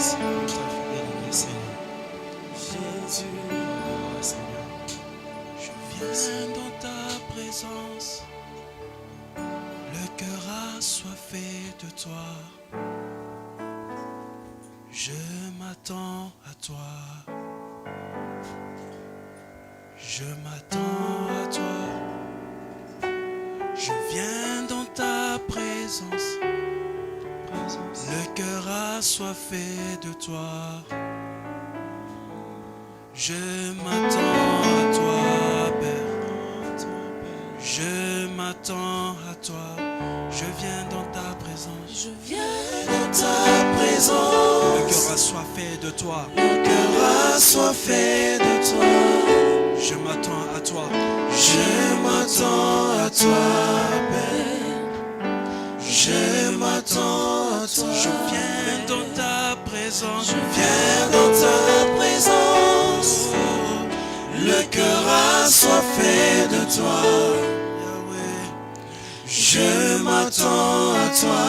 Merci pour ta fidélité, Seigneur. Jésus, oh, Seigneur, je viens dans ta présence. Le cœur assoiffé de toi. Je m'attends à toi. Je m'attends à toi. Je viens dans ta présence. Le cœur assoiffé de toi. Je m'attends à toi, Père. Je m'attends à toi. Je viens dans ta présence. Je viens dans ta présence. Le cœur assoiffé de toi. Le cœur assoiffé de toi. Je m'attends à toi. Je m'attends à toi, Père. Je m'attends à toi. Je viens dans ta présence. Je viens dans ta présence. Le cœur assoiffé de toi. Yahweh. Je m'attends à toi,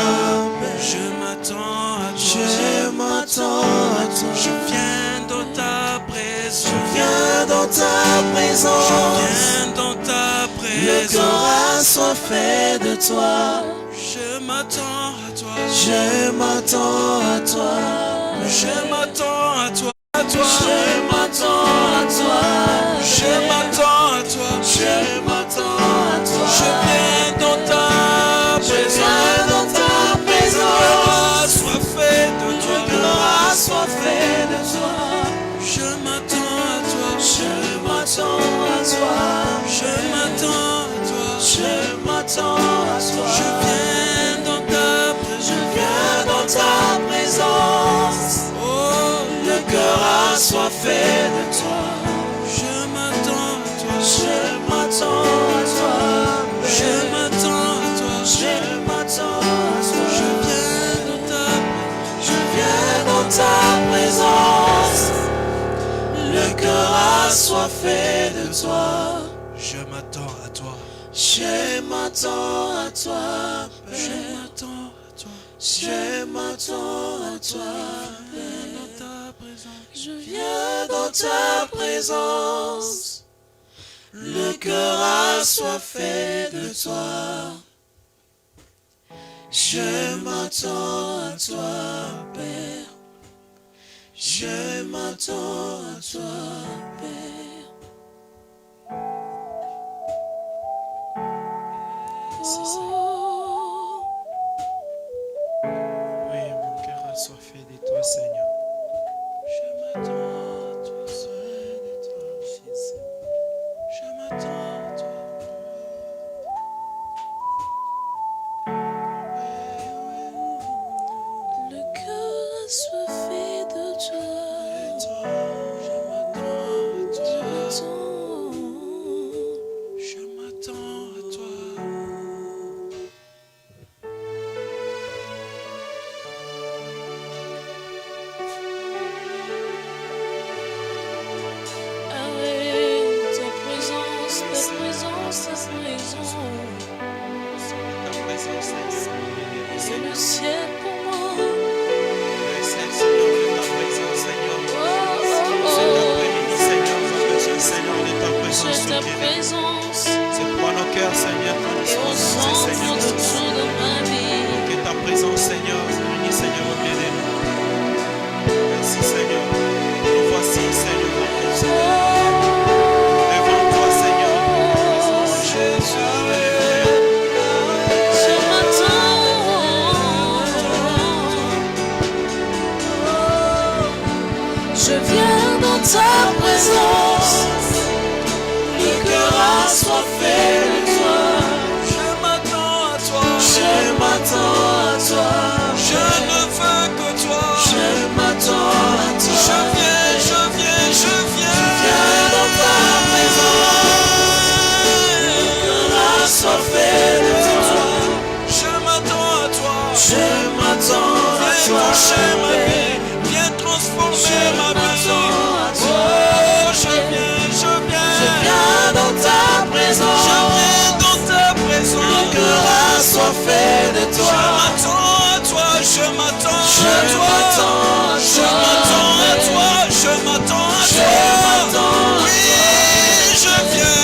Père. Je m'attends à toi. Je m'attends à toi. Je viens dans ta présence. Je viens dans ta présence. Je viens dans ta présence. Le cœur assoiffé de toi. Je m'attends à toi. Je m'attends à toi. Je m'attends à toi. À toi. Je m'attends à toi. Je m'attends à toi. Je m'attends à toi. Je viens dans ta Je viens dans ta présence. assoiffé de Le toi. cœur assoiffé de toi. Je m'attends à toi. Je m'attends à toi. Je m'attends à toi. Je m'attends à toi. Je viens dans ta présence. Je viens dans ta présence. Oh, Le cœur assoiffé de toi. je m'attends à toi. Je m'attends à toi. Je m'attends à toi. Je m'attends à toi. Je viens dans ta Je viens dans ta présence. Le cœur assoiffé de toi. Je m'attends à toi. Je m'attends à toi. Je Père. m'attends à toi. Je m'attends à toi. Viens dans ta présence. Je viens dans ta présence. Le cœur assoiffé de toi. Je m'attends à toi, Père. Je m'attends à toi, Père. Merci, Seigneur. Oh, Oui, mon cœur assoiffé de toi, Seigneur. Je m'attends à toi, Seigneur, de toi, Jésus. Je m'attends à toi. le cœur assoiffé de toi. Je m'attends à toi. J'attends. Je m'attends à toi. Ah ouais, ta présence, ta présence, ta présence. Ta présence, Seigneur. C'est le ciel pour moi. Le Seigneur de ta présence, Seigneur. Oh, Cet oh, après-midi, Seigneur, nous avons besoin, Seigneur, de ta oh. présence. J'ai ta Dieu. présence. C'est pour nos cœurs, Seigneur, nous Et au disposons, centre Seigneur. de tout dans ma vie. Que ta présence, Seigneur, unis, Seigneur, au milieu de nous. Merci, Seigneur. Nous voici, Seigneur, devant toi, Seigneur. Jésus, Je m'attends. Je viens dans ta présence. Le cœur assoiffé de toi. je m'attends à toi. Je m'attends à toi. Je ne veux que toi. Je m'attends à toi. Je viens, je viens, je viens. Viens dans ta présence. Le cœur assoiffé de toi. Je m'attends à toi. Je m'attends à Viens toi. toucher ma vie. Viens transformer ma vie. Oh, je viens, je viens. Je viens dans ta présence. Je viens dans ta présence. Le cœur assoiffé de Je toi. m'attends à toi, je m'attends Je à toi. m'attends à Je m'attends à toi, je m'attends à Je toi. m'attends à Oui, je viens.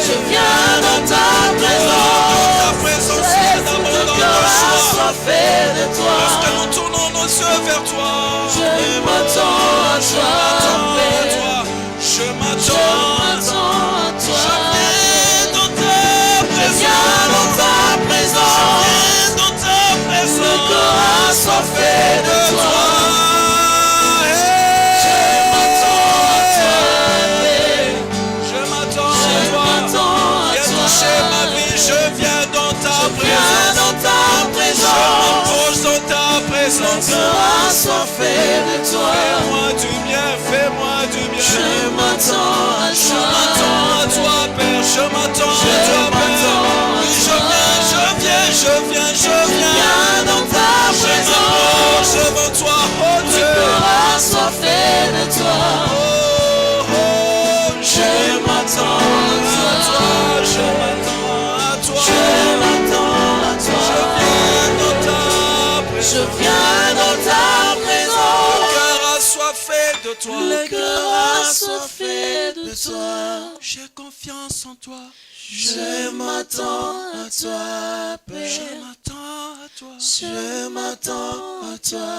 Je viens dans ta présence. Viens Tout d'abord le dans cœur nos a choix. soifé de toi. Lorsque nous tournons nos yeux vers toi, Je m'attends à je toi, m'attends à Père. toi, je Je m'attends à toi. m'attends à Je toi. viens dans ta Viens dans ta présence. Je présence. viens dans ta présence. Le cœur a soifé de toi. Je m'attends à toi, Père. Je m'attends Je à toi. m'attends à Viens toi. toucher ma vie. Je viens dans ta Viens présence. dans ta Je présence. m'approche dans ta Le présence. cœur a soifé de toi. Fais-moi du bien, fais-moi du bien. Je m'attends à Je toi. m'attends à toi, Père. Je m'attends à toi, Père. Oui, je viens. Viens dans ta Je présence. m'approche devant toi, oh Le Dieu. cœur a soifé de toi. Oh, oh, Je m'attends à toi. je m'attends à toi. Je m'attends à Je toi. viens dans ta Je présence. viens dans ta Mon présence. cœur a soifé de toi. Le cœur a soifé de toi. J'ai confiance en toi. Je m'attends à toi, Je Père. m'attends à toi. Je m'attends à toi,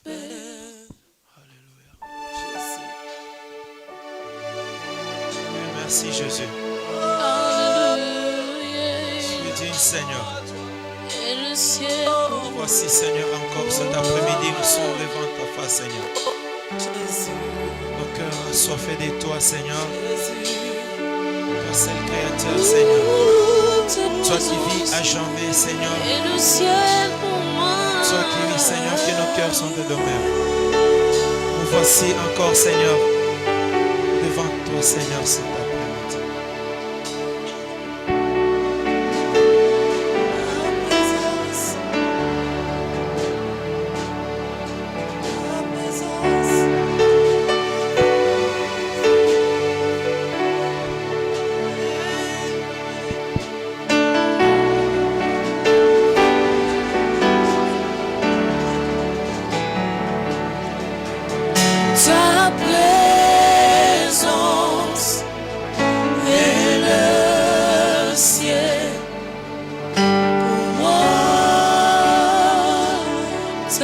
Père. Alléluia. Oui, merci Jésus. Alléluia. Tu es digne, Seigneur. Et le ciel. Voici, Seigneur, encore cet après-midi, nous sommes devant ta face, Seigneur. Nos cœurs assoiffés de toi, Seigneur. Toi, seul Créateur, Seigneur. Toi qui vis à jamais, Seigneur. Et le ciel pour moi. Toi qui vis, Seigneur, que nos cœurs sont de demeure. Nous voici encore, Seigneur, devant toi, Seigneur, cet après-midi.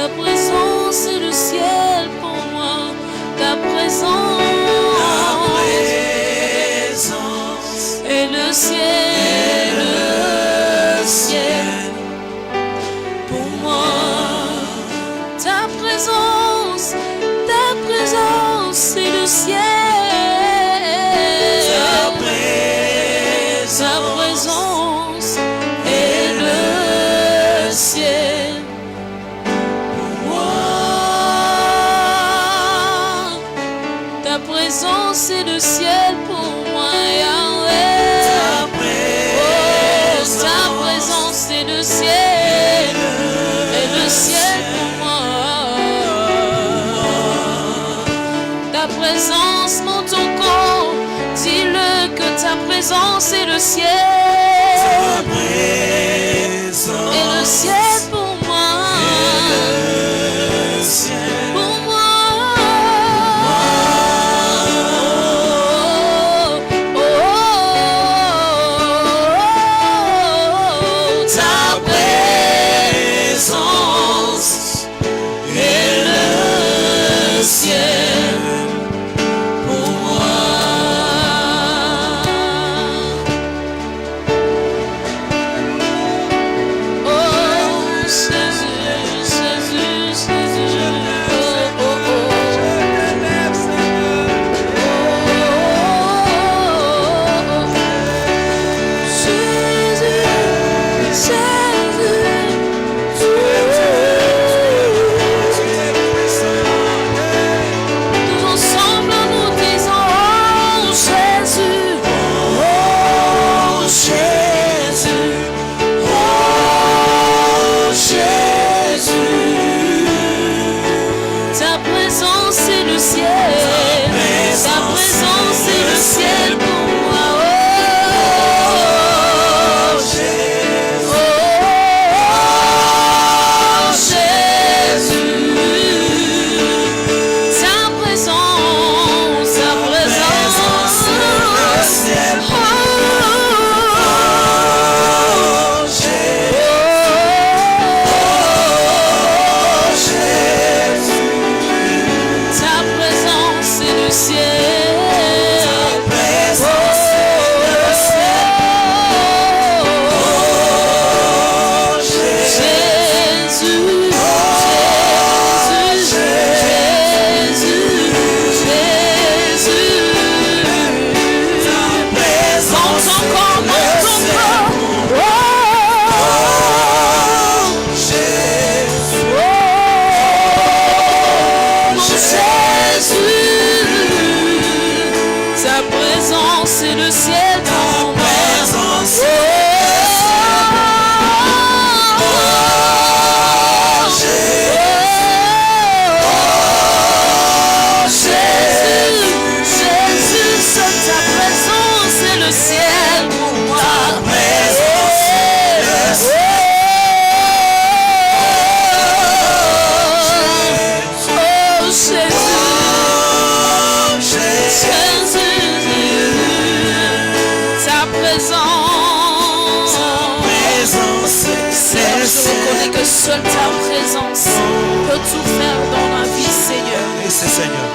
Ta présence est le ciel pour moi. Ta présence est le ciel pour moi. Ta présence est le ciel, pour moi. Ta présence c'est le ciel. Ta présence est le ciel pour moi. Ta présence est le ciel pour moi, Yahweh. Ta présence est le ciel, pour moi. Ta présence monte au corps, dis-le que ta présence est le ciel. Et le ciel pour moi. Pour moi. Oh, ta présence est le ciel pour moi. Oh, Seule ta présence peut tout faire dans la vie, Seigneur. Et c'est Seigneur.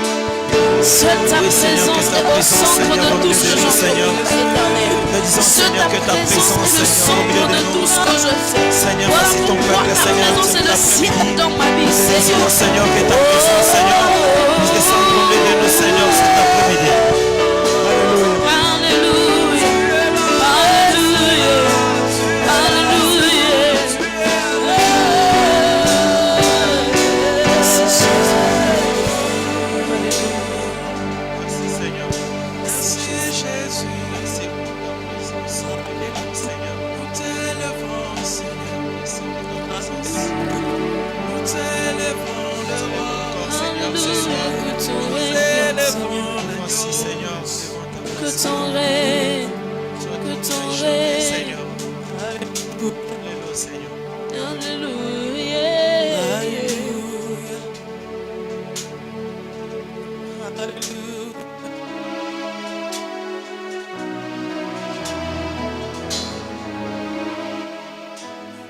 Seule ta Oui, Seigneur, présence que ta est au présence, centre Seigneur, de au tout milieu ce de que nous, je fais, Seigneur. Éternel. Nous disons, Seule Seigneur, ta que ta présence présence, est le Seigneur, au centre milieu de de tout nous. ce que je fais. Seigneur, Voilà voici ton pourquoi peuple, ta Seigneur, présence est cet le ciel après-midi. dans ma vie, Nous Seigneur. désirons, Seigneur, que ta présence, Seigneur, puisse descendre au milieu de nous, Seigneur, cet après-midi. Alléluia. Alléluia. Alléluia. Alléluia. Merci, Jésus. Merci, Seigneur. Merci, Jésus. Merci pour ta présence au milieu de nous, Seigneur. Nous t'élèverons, Seigneur. Merci pour ta présence. Nous t'élèverons, le roi. Seigneur, ce soir. Que ton Nous règne vienne, t'élèverons, Seigneur. voici, Seigneur, devant ta Que présence. ton règne, que ton règne. Seigneur. Alléluia, Seigneur. Alléluia.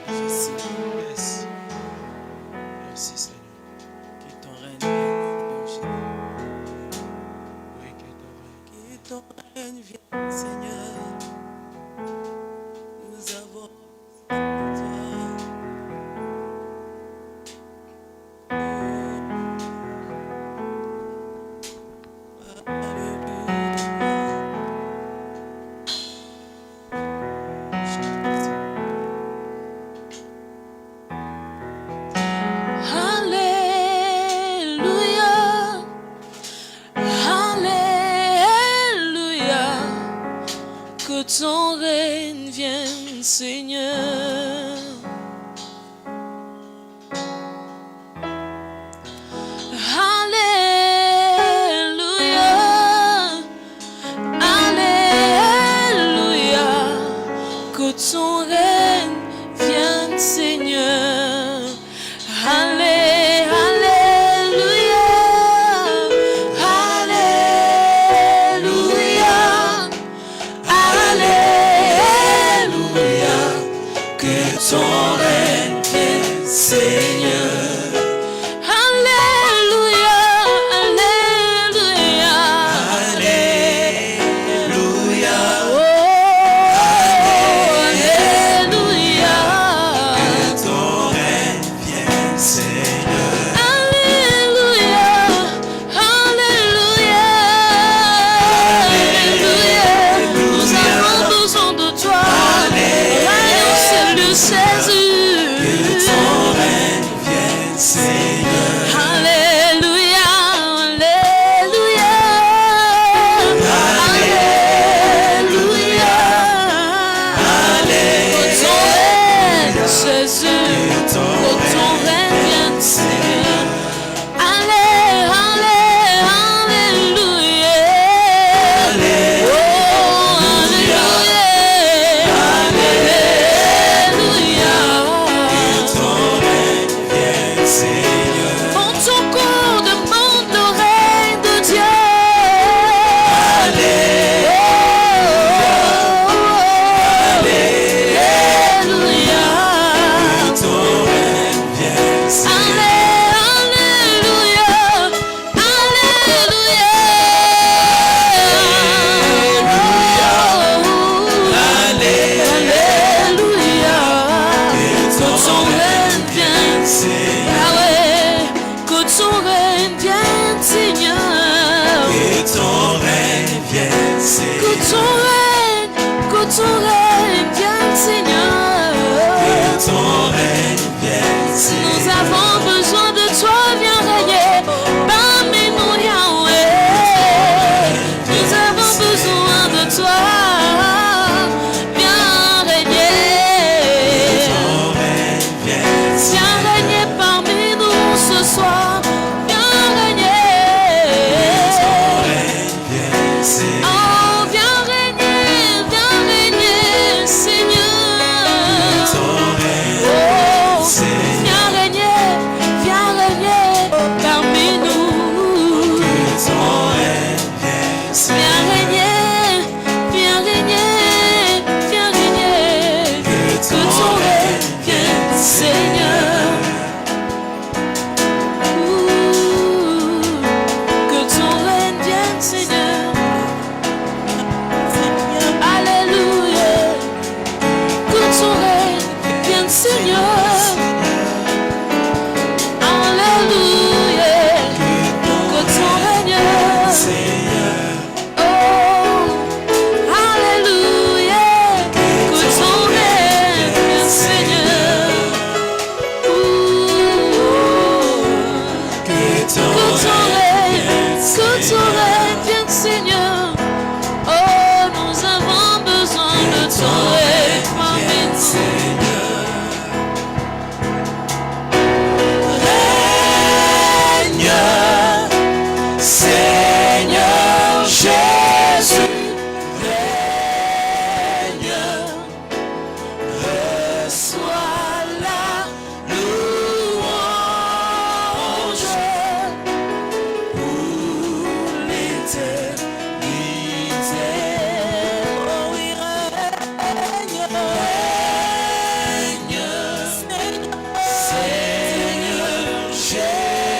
Yes. Merci, Seigneur. Que ton règne vienne, Seigneur. Oui, que ton règne. Que ton règne vienne, Seigneur. Nous avons besoin de toi. Alléluia. Alléluia. Que ton règne vienne, Seigneur. Alléluia. Alléluia. Que ton règne vienne, Seigneur. Alléluia. Alléluia. Alléluia. Que ton règne vienne, Seigneur. Alléluia. Alléluia. Alléluia. Oh, Alléluia. Que ton règne vienne, Seigneur. Alléluia. Alléluia. Alléluia. Nous avons besoin de toi. Rayon le Jésus. Que ton règne vienne, Seigneur. Alléluia. Alléluia. Alléluia. Que ton règne, Jésus. Que ton règne vienne, Seigneur. Alléluia. Oh, Alléluia. Ton règne vienne, Seigneur. En ton corps demande le règne de Dieu. Alléluia. Ton règne vienne, Seigneur. Alléluia. Alléluia. Que ton règne vienne. Ah ouais, que ton règne vienne, Seigneur. Que ton règne vienne, Que Seigneur. ton règne vienne, Seigneur. Que ton règne vienne, Seigneur. Nous avons besoin de toi, viens régner parmi nous, Yahweh. Nous avons besoin de toi, viens régner. Ton règne vienne, Viens régner parmi nous ce soir, viens régner. ton règne vienne, Seigneur. Oh, viens régner, viens régner.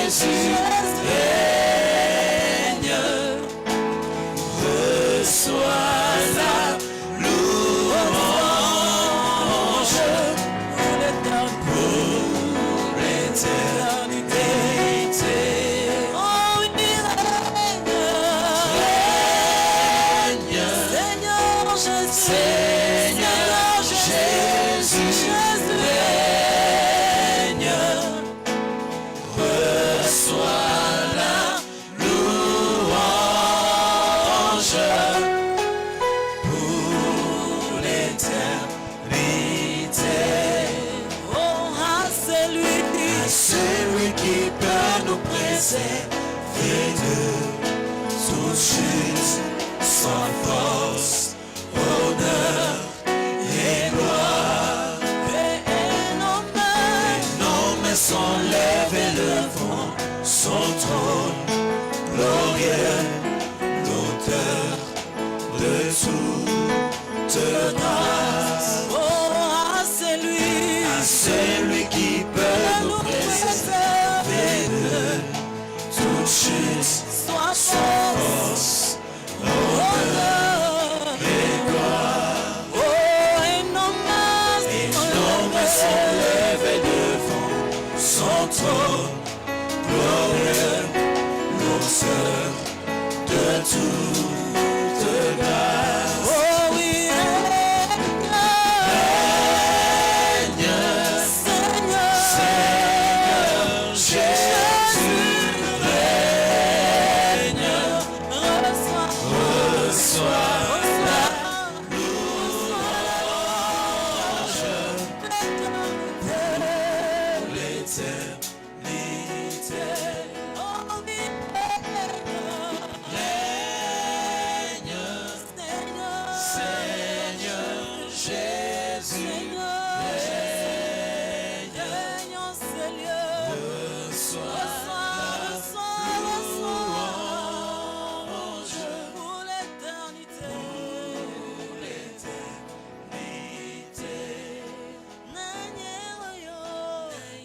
Jésus règne. Reçois la louange pour l'éternité. Oh, il règne. Seigneur Jésus. Seigneur Jésus règne. Reçois la louange pour l'éternité. Oh, à Celui qui peut nous préserver de toute chute, sans force, honneur et gloire. Nos mains sont levées, levant son trône glorieux, l'auteur de toute grâce. Oh, à celui qui peut nous préserver de toute chute, soit force, honneur et gloire. Oh, et nos mains sont levées devant son trône glorieux, l'auteur de toute grâce. Oh, oui, Seigneur Jésus règne. Reçois la louange pour l'éternité. Règne, Seigneur Jésus règne. Reçois la louange pour l'éternité.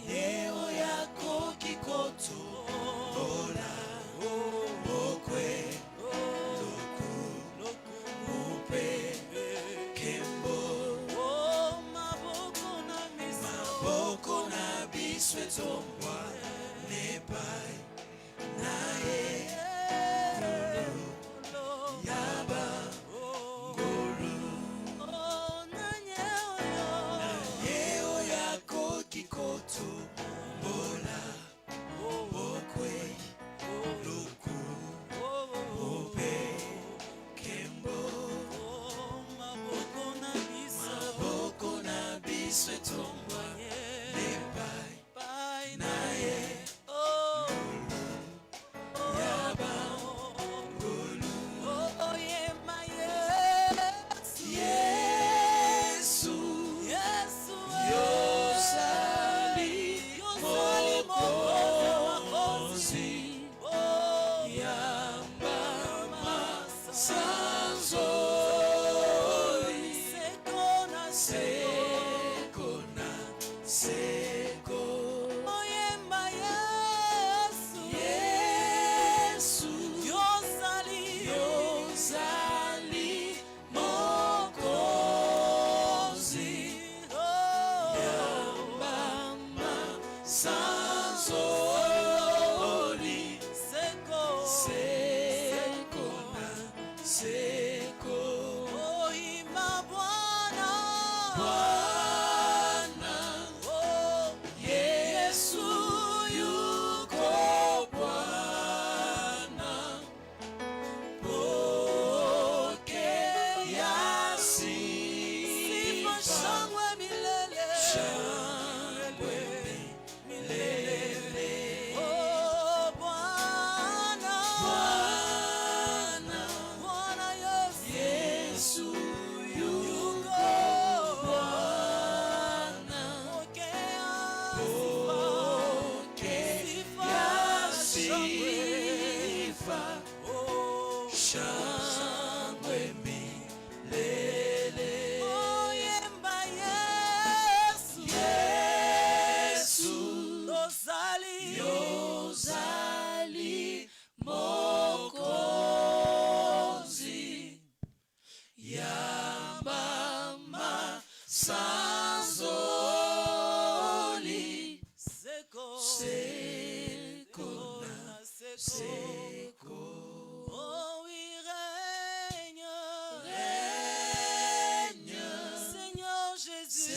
Yeo yako kikoto bola okwe loku mupe kembo maboko na biswe tombwa nepai naye yaba ngolu yeo yako kikoto bola okwe loku mupe kembo maboko na biswe tombwa nepai naye yaba ngolu Yesu yozali mokozi yamba masanzoli sekona seko Yesu yozali mokozi yamba masanzoli sekona seko Bwana Yesu yuko Bwana, pokea sifa, shangwe milele. Oh Bwana Yesu yuko Bwana, pokea sifa, shangwe milele. Yesu yozali Oh oui, règne, Seigneur Jésus,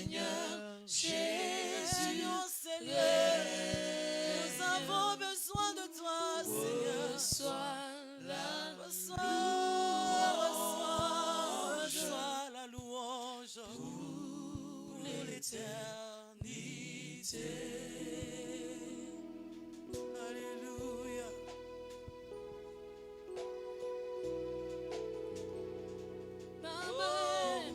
Seigneur, nous avons besoin de toi, Seigneur. Reçois la louange pour l'éternité. Alléluia. Amen.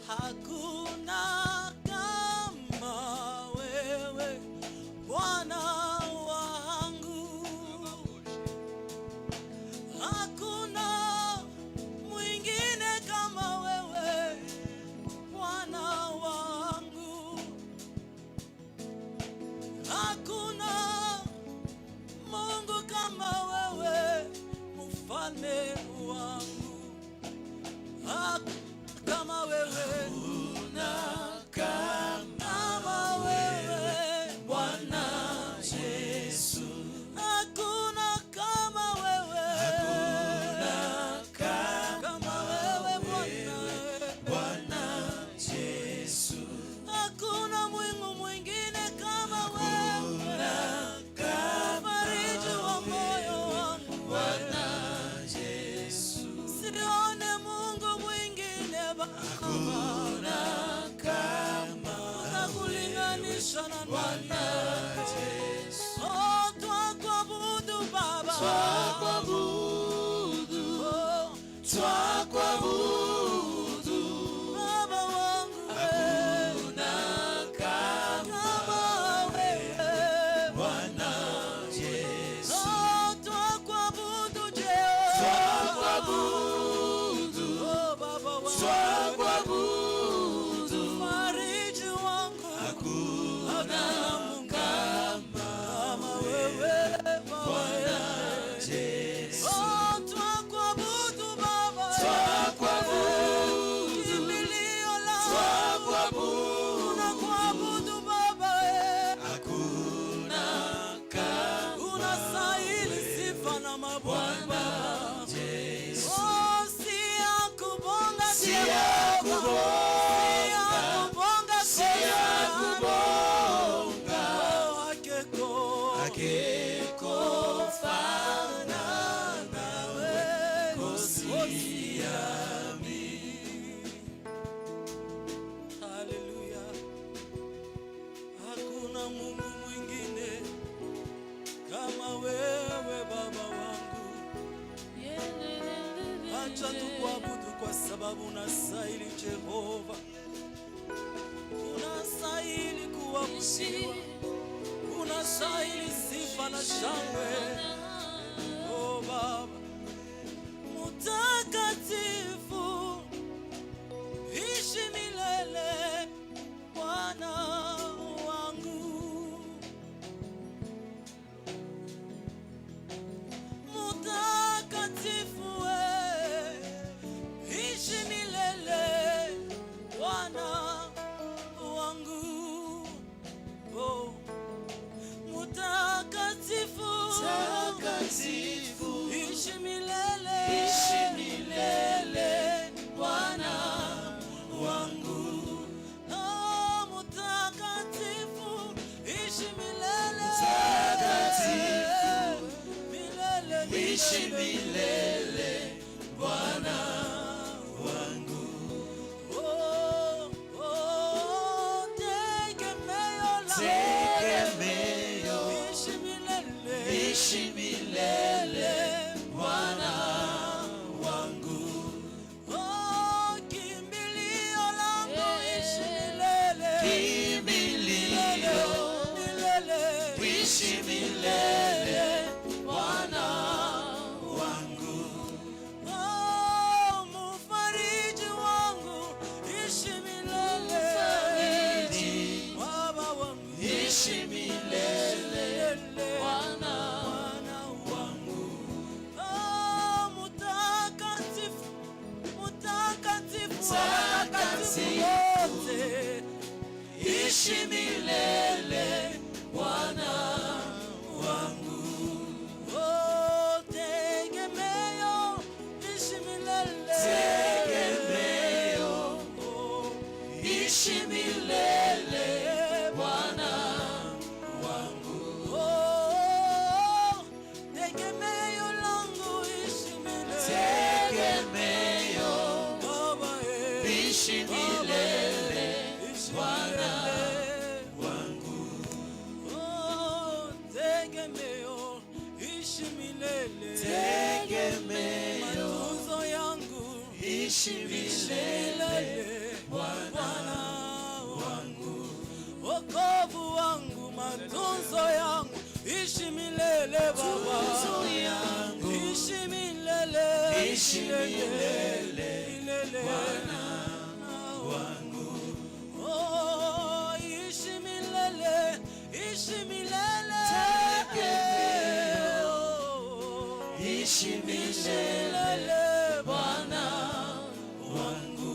Hakuna kama wewe Bwana wangu, hakuna mwingine kama wewe Bwana wangu, hakuna Mungu kama wewe mfalme wangu, kama wewe, kama wewe Bwana Yesu, hakuna kama wewe, kama wewe Bwana Yesu, hakuna Mungu mwingine kama wewe, fariji wa moyo wangu Bwana Yesu, sione Mungu mwingine hakuna kama kulinganisha na Bwana Yesu. Oh, twakuabudu Baba, twakuabudu Baba wangu, hakuna kama wewe Bwana Yesu. Oh, twakuabudu Jehova, twakuabudu Baba wangu, twakuabudu unastahili Jehova, unastahili kuabudiwa, unastahili sifa na shangwe. Oh Baba mutakatifu, ishi milele Bwana wangu. Mutakatifu ishi milele Bwana wangu. Oh mutakatifu, ishi milele Bwana wangu. Oh mutakatifu, ishi milele, ishi milele Bwana wangu. Oh, oh, tegemeo langu, ishi milele Bwana wangu. Oh, kimbilio langu, ishi milele, ishi milele Bwana wangu. Oh, mufariji wangu, ishi milele, Baba wangu, ishi milele Bwana wangu. Oh, mutakatifu, wote, ishi milele Bwana wangu. Oh, tegemeo, ishi milele, oh, ishi milele Bwana wangu. Oh, tegemeo langu, ishi milele, Baba ishi milele Bwana wangu. Oh, tegemeo, ishi milele, matunzo yangu, ishi milele Bwana wangu. Wokovu wangu, matunzo yangu, ishi milele Baba, ishi milele Bwana wangu. Oh, ishi milele, ishi milele Bwana wangu.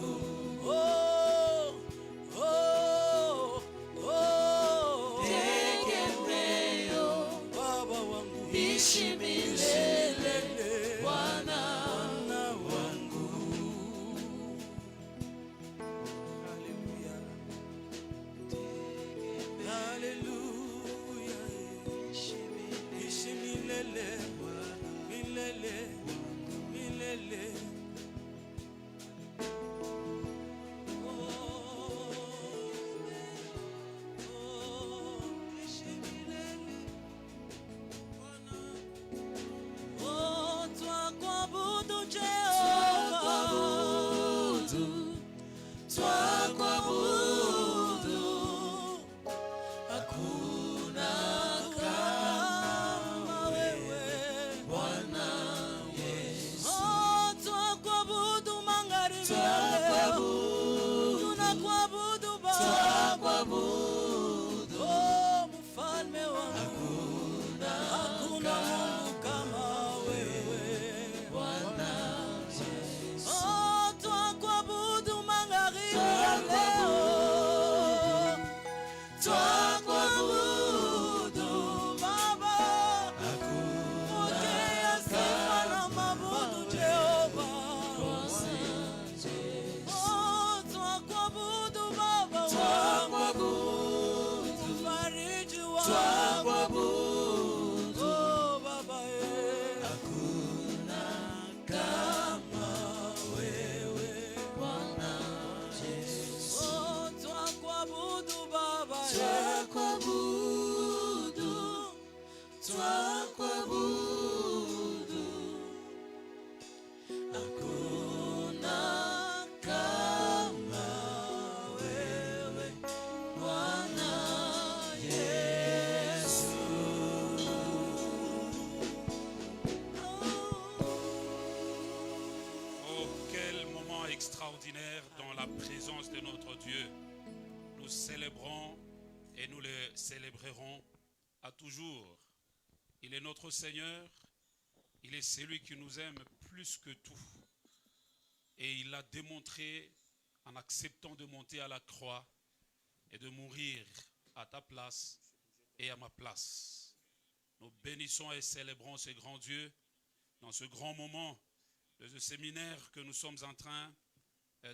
Oh, oh, oh, tegemeo Baba wangu, ishi milele Bwana wangu. séminaire dans la présence de notre Dieu. Nous célébrons et nous le célébrerons à toujours. Il est notre Seigneur, il est celui qui nous aime plus que tout. Et il l'a démontré en acceptant de monter à la croix et de mourir à ta place et à ma place. Nous bénissons et célébrons ce grand Dieu dans ce grand moment de ce séminaire que nous sommes en train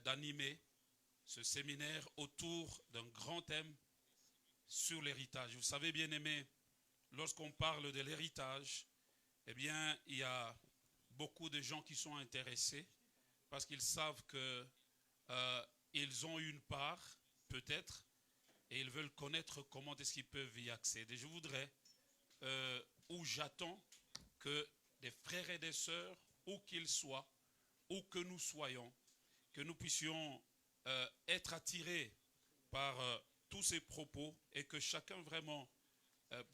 d'animer, ce séminaire autour d'un grand thème sur l'héritage. Vous savez, bien-aimés, lorsqu'on parle de l'héritage, eh bien, il y a beaucoup de gens qui sont intéressés parce qu'ils savent que ils ont une part, peut-être, et ils veulent connaître comment est-ce qu'ils peuvent y accéder. Je voudrais, ou j'attends que des frères et des sœurs, où qu'ils soient, où que nous soyons, que nous puissions être attirés par tous ces propos et que chacun vraiment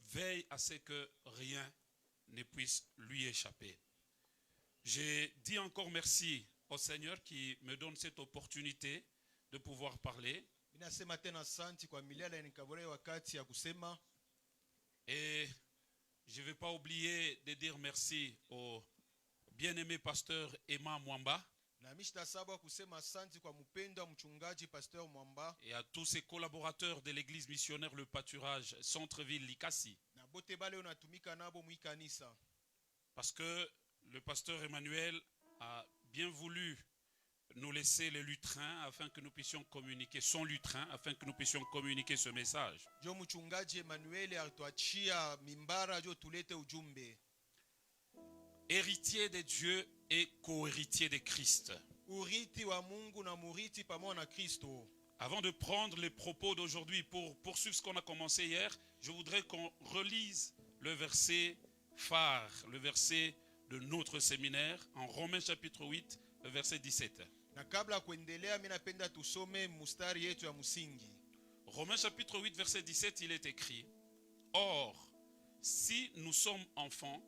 veille à ce que rien ne puisse lui échapper. J'ai dit encore merci au Seigneur qui me donne cette opportunité de pouvoir parler. Et je ne vais pas oublier de dire merci au bien-aimé pasteur Emma Mwamba et à tous ses collaborateurs de l'église missionnaire Le Pâturage, Centre-Ville Likasi. Parce que le pasteur Emmanuel a bien voulu nous laisser les lutrins afin que nous puissions communiquer, son lutrin, afin que nous puissions communiquer ce message. Héritier de Dieu et co-héritier de Christ. Avant de prendre les propos d'aujourd'hui pour poursuivre ce qu'on a commencé hier, je voudrais qu'on relise le verset phare, le verset de notre séminaire en Romains chapitre 8, verset 17. Romains chapitre 8, verset 17, il est écrit: Or, si nous sommes enfants,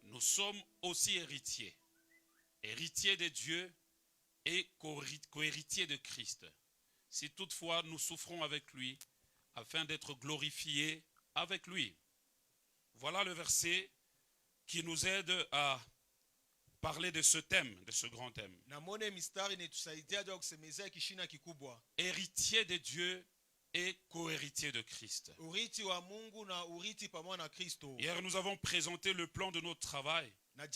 nous sommes aussi héritiers, héritiers de Dieu et co-héritiers de Christ. Si toutefois nous souffrons avec lui, afin d'être glorifiés avec lui. Voilà le verset qui nous aide à parler de ce thème, de ce grand thème. Héritier de Dieu et co-héritier de Christ. Hier, nous avons présenté le plan de notre travail. Et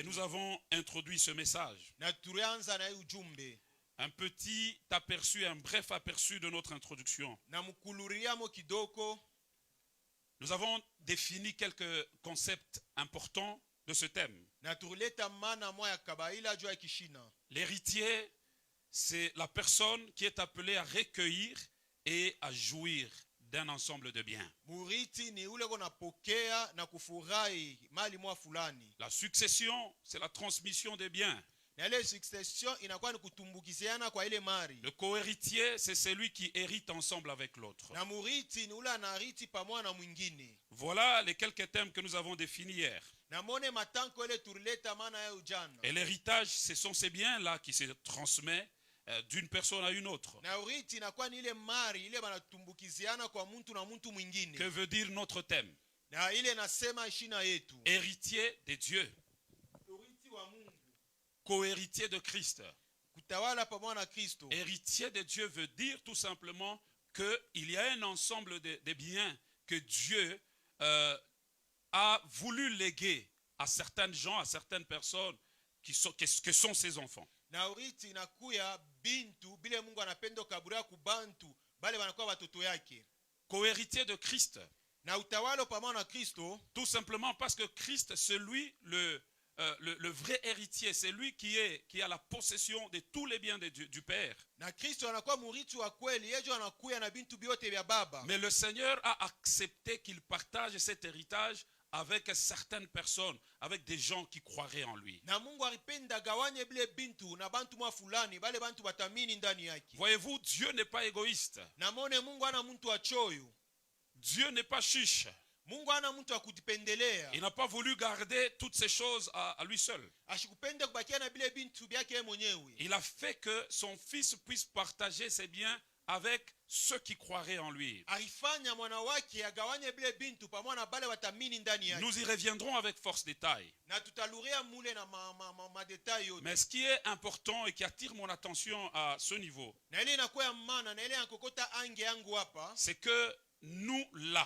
nous avons introduit ce message. Un petit aperçu, un bref aperçu de notre introduction. Nous avons défini quelques concepts importants de ce thème. L'héritier, c'est la personne qui est appelée à recueillir et à jouir d'un ensemble de biens. La succession, c'est la transmission des biens. Le co-héritier, c'est celui qui hérite ensemble avec l'autre. Voilà les quelques thèmes que nous avons définis hier. Et l'héritage, ce sont ces biens-là qui se transmettent d'une personne à une autre. Que veut dire notre thème? Héritier de Dieu, co-héritier de Christ. Héritier de Dieu veut dire tout simplement qu'il y a un ensemble de biens que Dieu a voulu léguer à certaines gens, à certaines personnes que sont ses enfants. Co-héritier de Christ. Tout simplement parce que Christ, c'est lui le vrai héritier, c'est lui qui a la possession de tous les biens du Père. Mais le Seigneur a accepté qu'il partage cet héritage avec certaines personnes, avec des gens qui croiraient en lui. Voyez-vous, Dieu n'est pas égoïste. Dieu n'est pas chiche. Mungu hana mtu akujipendelea. Il n'a pas voulu garder toutes ces choses à lui seul. Ashikupende kubakia na bile bintu byake mwenyewe. Il a fait que son fils puisse partager ses biens avec ceux qui croiraient en lui. Alifanya mwana wake agawanye bile bintu pamoja na bale watamini ndani yake. Nous y reviendrons avec force détail. Na tutaluria mule na ma détails yote. Mais ce qui est important et qui attire mon attention à ce niveau, Na ile inakuwa ya maana na ile yankokota ange yangu hapa, c'est que nous là,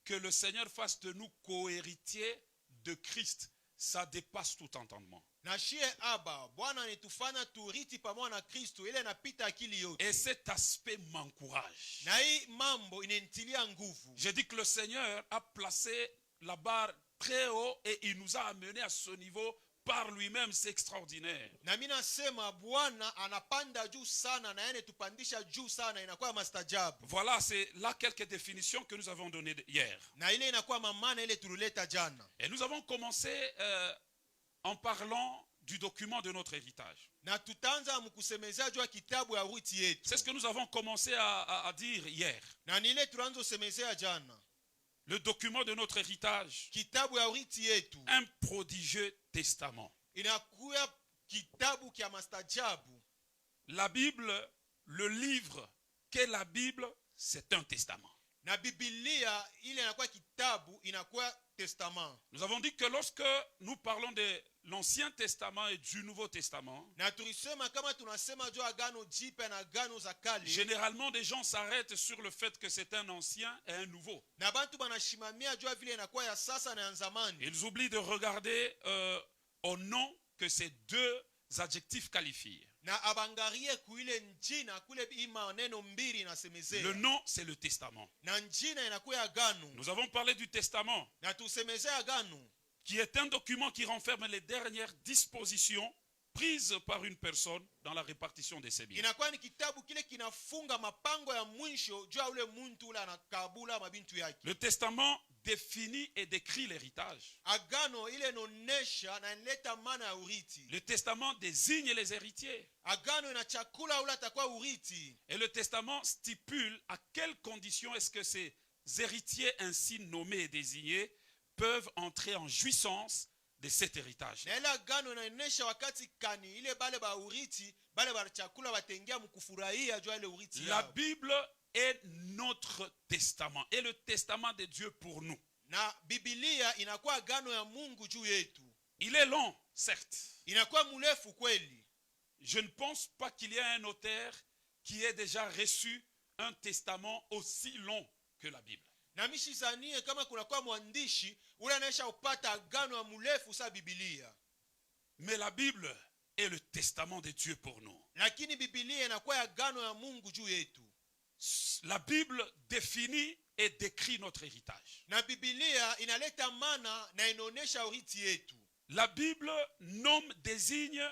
que le Seigneur fasse de nous co-héritiers de Christ, ça dépasse tout entendement. na shie aba Bwana anitufanya turiti pamoja na Kristo, ile inapita akili yote. Et cet aspect m'encourage. Na hii mambo inanitilia nguvu. Je dis que le Seigneur a placé la barre très haut et il nous a amenés à ce niveau par lui-même. C'est extraordinaire. Na mimi nasema Bwana anapanda juu sana na yeye tupandisha juu sana, inakuwa mastajabu. Voilà, c'est là quelques définitions que nous avons données hier. Na ile inakuwa mamana ile tulileta jana. Et nous avons commencé en parlant du document de notre héritage. Na tutaanza mkusemezea juu ya kitabu ya urithi yetu. C'est ce que nous avons commencé à dire hier. Na nile tuanze kusemezea jana. Le document de notre héritage, Kitabu ya urithi yetu. un prodigieux testament. Inakuwa kitabu kia mastajabu. La Bible, le livre qu'est la Bible, c'est un testament. Na Biblia ile inakuwa kitabu, inakuwa testament. Nous avons dit que lorsque nous parlons de l'Ancien Testament et du Nouveau Testament, Na tulisema kama tunasema juu agano jipya na agano za kale, généralement des gens s'arrêtent sur le fait que c'est un ancien et un nouveau. na bantu banashimamia juu vile inakuwa ya sasa na ya zamani. Ils oublient de regarder au nom que ces deux adjectifs qualifient. Na abangarie kuile njina kule ima neno mbili inasemezea. Le nom, c'est le testament. Na njina inakuwa agano. Nous avons parlé du testament, Na tusemezea agano, qui est un document qui renferme les dernières dispositions prises par une personne dans la répartition de ses biens. inakuwa ni kitabu kile kinafunga mapango ya mwisho juu ya ule muntu ule anakabula mabintu yake. Le testament définit et décrit l'héritage. Agano ile inonesha na inaleta maana ya urithi. Le testament désigne les héritiers. Agano ina chakula ule atakuwa urithi. Et le testament stipule à quelles conditions est-ce que ces héritiers ainsi nommés et désignés peuvent entrer en jouissance de cet héritage. Na ile agano inaonesha wakati kani ile bale ba urithi, bale ba chakula batengia mkufurahia juu ya ile urithi La yao. Bible est notre testament, et le testament de Dieu pour nous. Na Biblia inakuwa agano ya Mungu juu yetu. Il est long, certes. Inakuwa mrefu kweli. Je ne pense pas qu'il y ait un notaire qui ait déjà reçu un testament aussi long que la Bible. Na mishizanie kama kunakuwa mwandishi ule anaisha upata agano ya mrefu sa Biblia. Mais la Bible est le testament de Dieu pour nous. Lakini Biblia inakuwa agano ya Mungu juu yetu. La Bible définit et décrit notre héritage. Na Biblia inaleta maana na inaonesha urithi yetu. La Bible nomme, désigne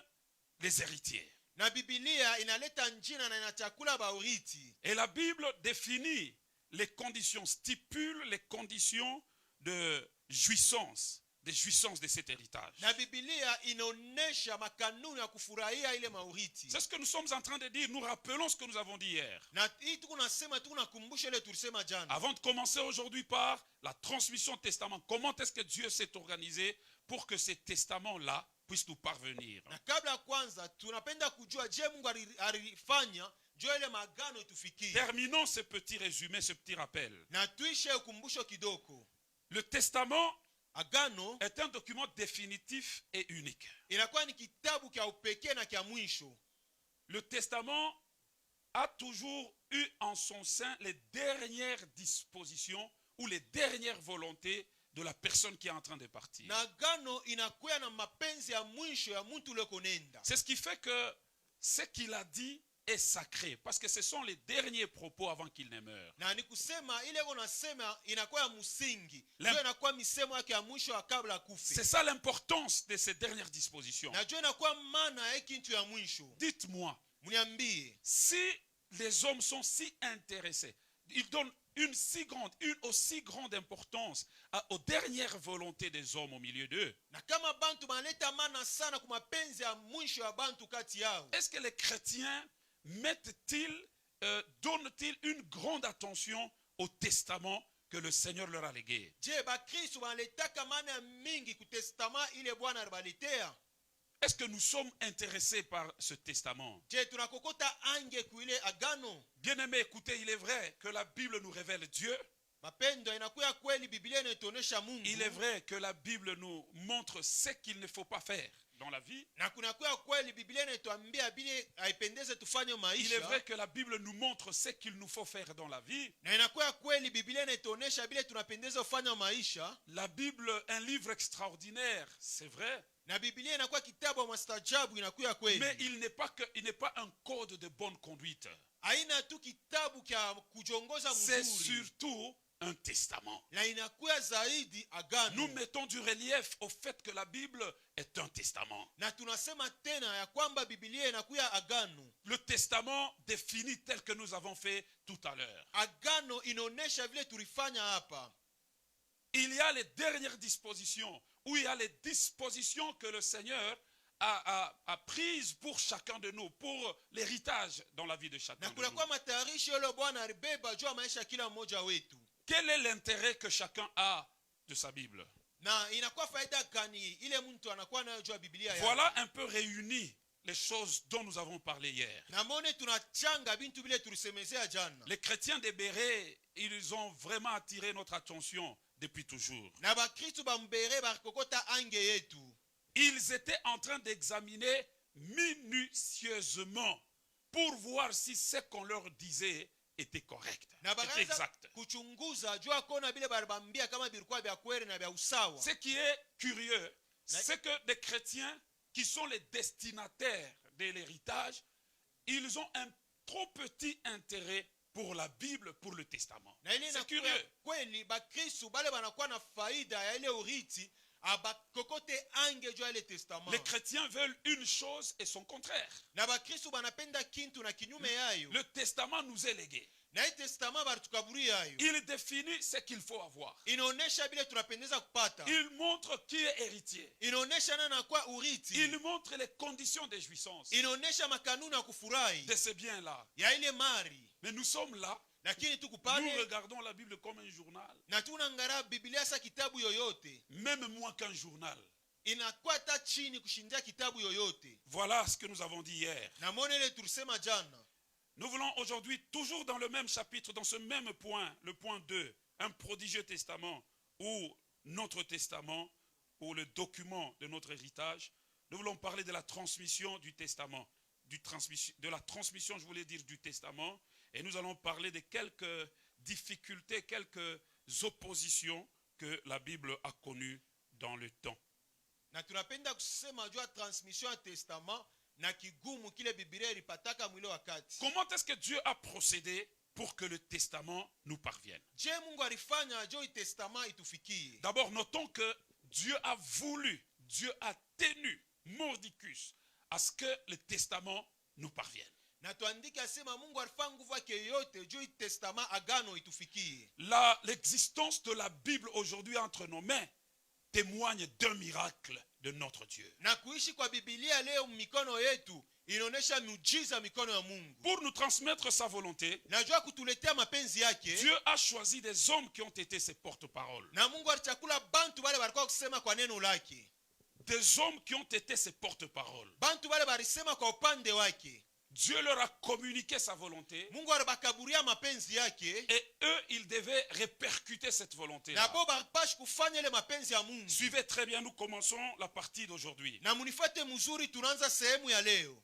les héritiers. Na Biblia inaleta njina na inachakula ba urithi. Et la Bible définit les conditions, stipule les conditions de jouissance, des jouissances de cet héritage. Na Biblia inaonesha makanuni ya kufurahia ile maurithi. C'est ce que nous sommes en train de dire. Nous rappelons ce que nous avons dit hier. Na hii tunasema tunakumbusha ile tulisema jana. Avant de commencer aujourd'hui par la transmission de testament, comment est-ce que Dieu s'est organisé pour que ces testaments-là puissent nous parvenir? Na kabla ya kwanza tunapenda kujua je Mungu alifanya juu ile magano itufikie. Terminons ce petit résumé, ce petit rappel. Na tuishe ukumbusho kidogo. Le testament Agano est un document définitif et unique. inakuwa ni kitabu kia upekee na kia mwisho. Le testament a toujours eu en son sein les dernières dispositions ou les dernières volontés de la personne qui est en train de partir. Na agano inakuwa na mapenzi ya mwisho ya mtu ule konenda. C'est ce qui fait que ce qu'il a dit est sacré, parce que ce sont les derniers propos avant qu'il ne meure. Na ni kusema ile unasema inakuwa ya msingi. Lem- Ndio inakuwa misemo yake ya mwisho kabla kufa. C'est ça l'importance de ces dernières dispositions. Na ndio inakuwa maana ya kitu ya mwisho. Dites-moi, Mniambie, si les hommes sont si intéressés, ils donnent une aussi grande importance aux dernières volontés des hommes au milieu d'eux, na kama bantu banaleta maana sana kwa mapenzi ya mwisho ya bantu kati yao. est-ce que les chrétiens donnent-ils une grande attention au testament que le Seigneur leur a légué. Je bakristo baletaka mana mingi ku testament ile Bwana alibaletea. Est-ce que nous sommes intéressés par ce testament? Je tunakokota ange ku ile agano. Bien-aimés, écoutez, il est vrai que la Bible nous révèle Dieu. Mapendo inakuya kweli Biblia inatuonesha Mungu. Il est vrai que la Bible nous montre ce qu'il ne faut pas faire dans la vie. Na kunakuya kweli Biblia inatuambia bile haipendeze tufanye maisha. Il est vrai que la Bible nous montre ce qu'il nous faut faire dans la vie. Na inakuya kweli Biblia inatuonesha bile tunapendeza kufanya maisha. La Bible, un livre extraordinaire, c'est vrai. Na Biblia inakuwa kitabu ya mastajabu inakuya kweli. Mais il n'est pas un code de bonne conduite. Haina tu kitabu kya kujongoza C'est mzuri. surtout un testament. Na inakuya zaidi agano. Nous mettons du relief au fait que la Bible est un testament. Na tunasema tena ya kwamba Biblia inakuya agano. Le testament défini tel que nous avons fait tout à l'heure. Agano inaonesha vile tulifanya hapa. Il y a les dernières dispositions, où il y a les dispositions que le Seigneur a prises pour chacun de nous, pour l'héritage dans la vie de chacun Na de kunakuwa nous. matayarisho yale Bwana alibeba juu ya maisha ya kila mmoja wetu. Quel est l'intérêt que chacun a de sa Bible? Na inakuwa faida gani ile mtu anakuwa nayo juu ya Biblia yake? Voilà un peu réuni les choses dont nous avons parlé hier. Na mone tunachanga bintu bile tulisemezea jana. Les chrétiens des Bérets, ils ont vraiment attiré notre attention depuis toujours. Na bakristo bambere bakokota ange yetu. Ils étaient en train d'examiner minutieusement pour voir si ce qu'on leur disait était correct, Na était bakaanza exact. kuchunguza juu akona bile baribambia kama bilikuwa vya kweli na vya usawa. Ce qui est curieux, c'est que des chrétiens qui sont les destinataires de l'héritage, ils ont un trop petit intérêt pour la Bible, pour le testament. Na ile C'est inakuwa curieux. kweli bakristo bale banakuwa na faida ya ile urithi abakokote ange juu ya ile testament. Les chrétiens veulent une chose et son contraire. Na bakristo banapenda kintu na kinyume yayo. Le testament nous est légué. Na hii testament balitukaburi yayo. Il définit ce qu'il faut avoir. Inaonesha bile tunapendeza kupata. Il montre qui est héritier. Inaonesha nana kwa urithi. Il montre les conditions de jouissance Inaonesha makanuni ya kufurahi de ces biens-là. ya ile mari. Mais nous sommes là, Lakini tuko nous pale regardons la Bible comme un journal, na tunaangalia Biblia sa kitabu yoyote. même moins qu'un journal. Inakuwa ta chini kushindia kitabu yoyote. Voilà ce que nous avons dit hier. Na mone ile tulisema jana. Nous voulons aujourd'hui, toujours dans le même chapitre, dans ce même point, le point 2, un prodigieux testament, ou notre testament, ou le document de notre héritage, nous voulons parler de la transmission du testament, de la transmission, je voulais dire, du testament, et nous allons parler de quelques difficultés, quelques oppositions que la Bible a connues dans le temps. Na tunapenda kusema juu ya transmission ya testament na kigumu kile Biblia ilipataka mwile wakati. Comment est-ce que Dieu a procédé pour que le testament nous parvienne? Je Mungu alifanya juu testament itufikie. D'abord, notons que Dieu a voulu, Dieu a tenu mordicus à ce que le testament nous parvienne. Na tuandike asema Mungu alifanya nguvu yake yote juu testament agano itufikie. L'existence de la Bible aujourd'hui entre nos mains témoigne d'un miracle de notre Dieu. Na kuishi kwa Biblia leo mikono yetu inaonesha miujiza mikono ya Mungu. Pour nous transmettre sa volonté, Najua kutuletea mapenzi yake. Dieu a choisi des hommes qui ont été ses porte-paroles. Na Mungu alichakula bantu wale walikuwa kusema kwa neno lake. Des hommes qui ont été ses porte-paroles. Bantu wale walisema kwa upande wake. Dieu leur a communiqué sa volonté. Mungu alibakaburia mapenzi yake. Et eux, ils devaient répercuter cette volonté. Na bo bapashi kufanya ile mapenzi ya Mungu. Suivez très bien, nous commençons la partie d'aujourd'hui. Na munifate mzuri tunaanza sehemu ya leo.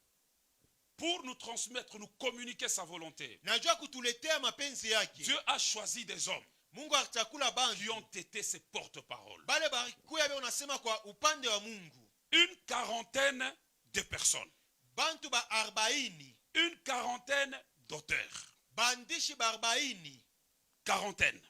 Pour nous transmettre, nous communiquer sa volonté. Najua kutuletea mapenzi yake. Dieu a choisi des hommes Mungu alichakula bantu qui ont été ses porte-paroles. bale barikuya be unasema kwa upande wa Mungu. Une quarantaine de personnes. Bantu ba 40. Une quarantaine d'auteurs. Bandishi ba 40. Quarantaine.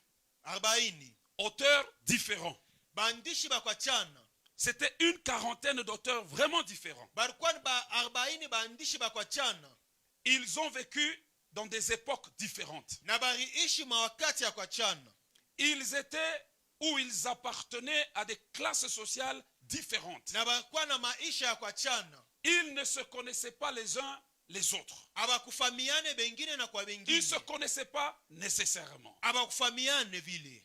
40. Auteurs différents. Bandishi ba kwa chana. C'était une quarantaine d'auteurs vraiment différents. Barikuwa ba 40 bandishi ba kwa chana. Ils ont vécu dans des époques différentes. Na bariishi mawakati ya kwa chana. Ils étaient ou ils appartenaient à des classes sociales différentes. Na barikuwa na maisha ya kwa chana. Ils ne se connaissaient pas les uns les autres. Abakufamiane bengine na kwa Ils ne bengine. se connaissaient pas nécessairement. Abakufamiane vile.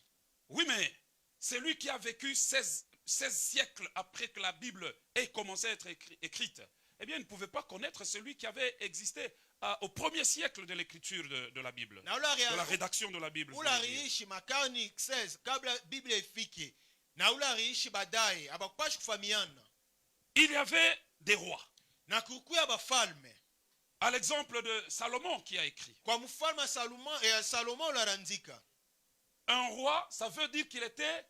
Oui, mais celui qui a vécu 16 siècles après que la Bible ait commencé à être écrite, eh bien, il ne pouvait pas connaître celui qui avait existé au premier siècle de l'écriture de la Bible, Na de la rédaction de la Bible. je ule voulais dire. aliishi makarni 16 kabla Biblia ifike, na ule aliishi baadaye abakupashi kufahamiana. Il y avait des rois. Na kukuya bafalme. À l'exemple de Salomon qui a écrit. Kwa mfalme Salomon ularandika. Un roi, ça veut dire qu'il était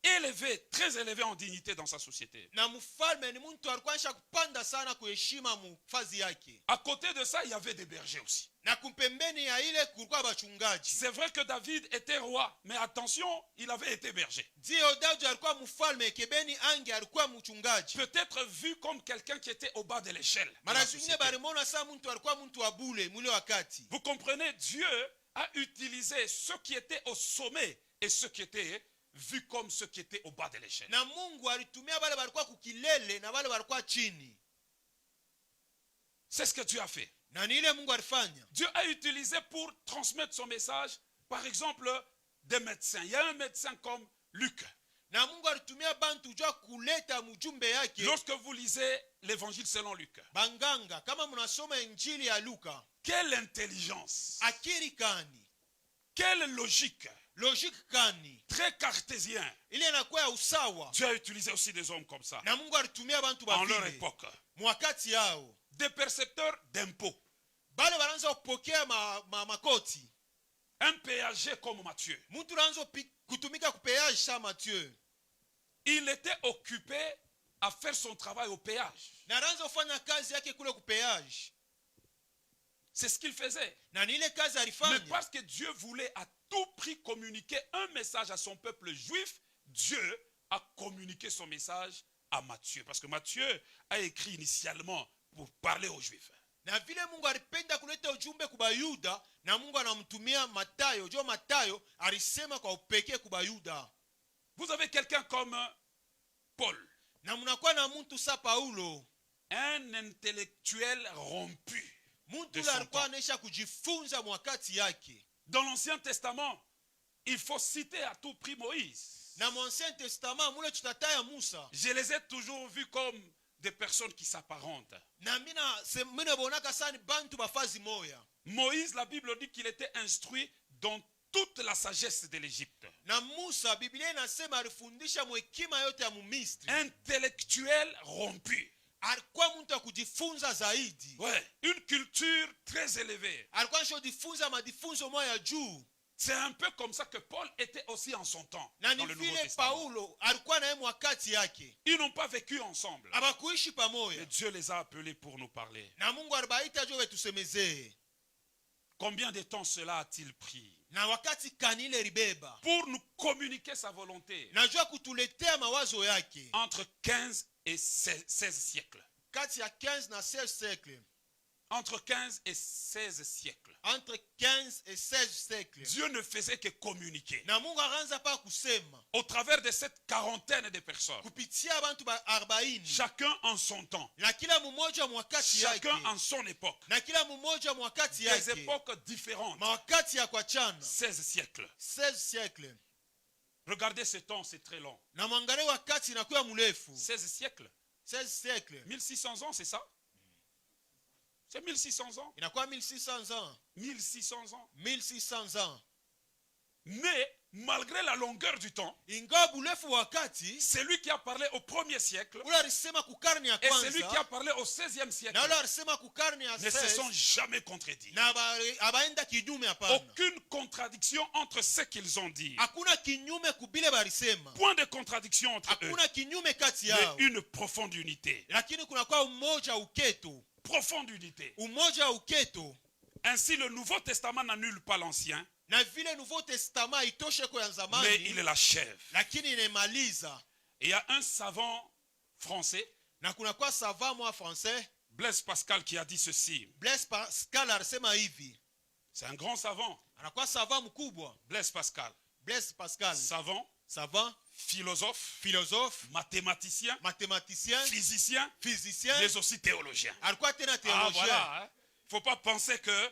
élevé, très élevé en dignité dans sa société. Na mfalme ni muntu alikuwa anisha kupanda sana kuheshima mfazi yake. À côté de ça, il y avait des bergers aussi. Na kumpembeni ya ile kulikuwa bachungaji. C'est vrai que David était roi, mais attention, il avait été berger. Ndio Daudi alikuwa mfalme, kebeni ange alikuwa mchungaji. Peut-être vu comme quelqu'un qui était au bas de l'échelle. Mara zingine barimona sa muntu alikuwa muntu wa bule mule wakati. Vous comprenez, Dieu a utilisé ceux qui étaient au sommet et ceux qui étaient vus comme ceux qui étaient au bas de l'échelle. Na Mungu alitumia wale walikuwa kukilele na wale walikuwa chini. C'est ce que Dieu a fait. Na ni ile Mungu alifanya. Dieu a utilisé pour transmettre son message, par exemple, des médecins. Il y a un médecin comme Luc. Na Mungu alitumia bantu jua kuleta mjumbe yake. Lorsque vous lisez l'évangile selon Luc, Banganga, kama mnasoma injili ya Luka, quelle intelligence, akili kani, quelle logique, logique kani, très cartésien. ile inakuwa ya usawa. Dieu a utilisé aussi des hommes comme ça, Na Mungu alitumia bantu en leur bafile époque. mwakati yao. Des percepteurs d'impôts. Bale wanaanza kupokea makoti. Un péager comme Matthieu. Mtu anaanza kutumika kupeage sa Mathieu. Il était occupé à faire son travail au péage. Na anaanza kufanya kazi yake kule kupeage. C'est ce qu'il faisait. Na ni ile kazi Mais alifanya. parce que Dieu voulait à tout prix communiquer un message à son peuple juif, Dieu a communiqué son message à Matthieu. Parce que Matthieu a écrit initialement pour parler aux Juifs. Na vile Mungu alipenda kuleta ujumbe kwa Yuda, na Mungu anamtumia Matayo. Jo Matayo alisema kwa upekee kwa Yuda. Vous avez quelqu'un comme Paul, Na mnakuwa na mtu sa Paulo. un intellectuel rompu. Mtu De ule son alikuwa temps. anaisha kujifunza mwakati yake. Dans l'Ancien Testament, il faut citer à tout prix Moïse. Na mu Ancien Testament mule tutataya Musa. Je les ai toujours vus comme des personnes qui s'apparentent. Na mina bonaka sana bantu bafazi moya. Moïse, la Bible dit qu'il était instruit dans toute la sagesse de l'Égypte. Na Musa Biblia inasema alifundisha mwekima yote ya Misri. Intellectuel rompu. Alikuwa mtu wa kujifunza zaidi. Ouais, une culture très élevée. Alikuwa anajifunza madifunzo moya ya juu. C'est un peu comme ça que Paul était aussi en son temps. Na Dans ni le Nouveau vile Testament. Paulo alikuwa naye mwakati yake. Ils n'ont pas vécu ensemble. Abakuishi Mais pamoja. Dieu les a appelés pour nous parler. Na Mungu alibaita jo wetusemezee. Combien de temps cela a-t-il pris Na wakati kanile ribeba. pour nous communiquer sa volonté? Najua kutuletea mawazo yake. Entre 15 et 16 siècles. Kati ya 15 na 16 siècle. Entre 15 et 16 siècles. Entre 15 et 16 siècle. Dieu ne faisait que communiquer. Na Mungu akaanza pa kusema. Au travers de cette quarantaine de personnes. Kupitia bantu ba 40. Chacun en son temps. Na kila mmoja mwakati yake. Chacun en son époque. Na kila mmoja mwakati Des yake. époques différentes. Mwakati ya kwa chana. 16 siècles. 16 siècle. Regardez ce temps, c'est très long. Na mwangalie wakati inakuwa mrefu. 16 siècles. 16 siècle. 1600 ans, c'est ça? C'est 1600 ans. Inakuwa 1600 ans. 1600 ans. 1600 ans. Mais, malgré la longueur du temps, Ingawa burefu wakati, c'est lui qui a parlé au 1er siècle ule alisema kukarne ya et c'est lui qui a kwanza. parlé au 16e siècle. Na ule alisema kukarne ya Ne se sont 16. jamais contredits. Na abaenda kinyume hapana. Aucune contradiction entre ce qu'ils ont dit. Hakuna kinyume kubile balisema. Point de contradiction entre eux. Hakuna kinyume kati Mais yao. une profonde unité. Lakini kunakuwa umoja uketo. Profonde unité. Umoja uketo. Ainsi, le Nouveau Testament n'annule pas l'Ancien, Na vile Nouveau Testament itoshe kwa ya mais zamani. il l'achève. Lakini inamaliza. Et il y a un savant français, Na kunakuwa savant moi français. Blaise Pascal, qui a dit ceci. Blaise Pascal alisema hivi. C'est un grand savant, Anakuwa savant mkubwa. Blaise Pascal. Blaise Pascal. Savant, Savant, philosophe, philosophe, mathématicien, mathématicien, physicien, physicien. mais aussi théologien. Alikuwa tena Ah théologien. voilà, hein. Faut pas penser que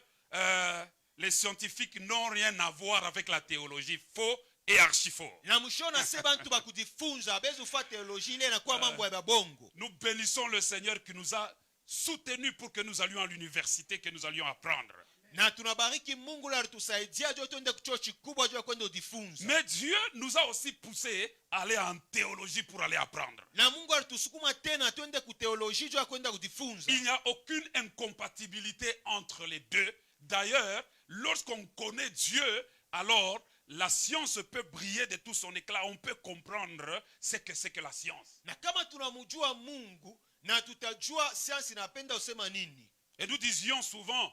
les scientifiques n'ont rien à voir avec la théologie. Faux, et archi fort. na mwisho nase bantu bakujifunza abezi ufa teoloji ile inakuwa mambo ya babongo. Nous bénissons le Seigneur qui nous a soutenus pour que nous allions à l'université, que nous allions apprendre. Na tunabariki Mungu la tusaidia jo twende kuchuo kikubwa jo kwenda ujifunza. Mais Dieu nous a aussi poussés à aller en théologie pour aller apprendre. Na Mungu alitusukuma tena twende ku teoloji jo kwenda kujifunza. Il n'y a aucune incompatibilité entre les deux. D'ailleurs, lorsqu'on connaît Dieu, alors la science peut briller de tout son éclat. On peut comprendre ce que c'est que la science. Na kama tunamjua Mungu na tutajua science inapenda usema nini. Et nous disions souvent,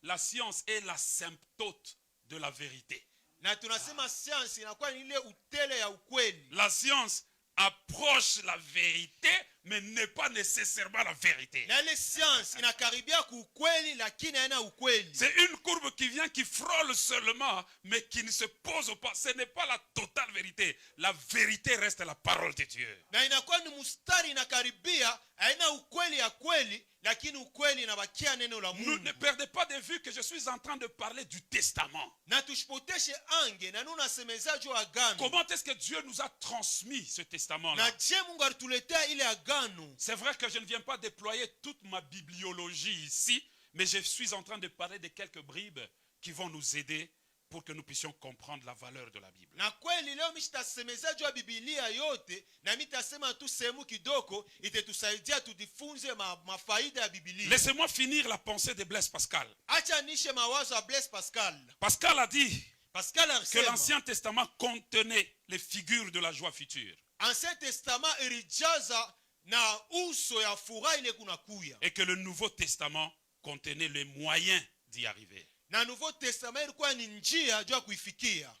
la science est l'asymptote de la vérité. Na tunasema science inakuwa ni ile utele ya ukweli. La science approche la vérité, mais n'est pas nécessairement la vérité. Na ile science inakaribia ku ukweli lakini haina ukweli. C'est une courbe qui vient, qui frôle seulement, mais qui ne se pose pas. Ce n'est pas la totale vérité. La vérité reste la parole de Dieu. Na inakuwa ni mustari inakaribia, haina ukweli ya kweli, lakini ukweli inabakia neno la Nous Mungu. ne perdez pas de vue que je suis en train de parler du testament. Na tushipoteshe ange na nuna semeza jo agano. Comment est-ce que Dieu nous a transmis ce testament-là? Na je Mungu alituletea ile agano. C'est vrai que je ne viens pas déployer toute ma bibliologie ici, mais je suis en train de parler de quelques bribes qui vont nous aider pour que nous puissions comprendre la valeur de la Bible. Na kweli leo mishitasemeza jo Biblia yote na mitasema tu sehemu kidogo itatusaidia tujifunze mafaida ya Biblia. Laissez-moi finir la pensée de Blaise Pascal. Acha nishe mawazo ya Blaise Pascal. Pascal a dit Pascal que alisema l'Ancien Testament contenait les figures de la joie future Ancien Testament ilijaza na uso ya furaha ile kunakuya. et que le Nouveau Testament contenait les moyens d'y arriver. Na Nouveau Testament ilikuwa ni njia juu ya kuifikia.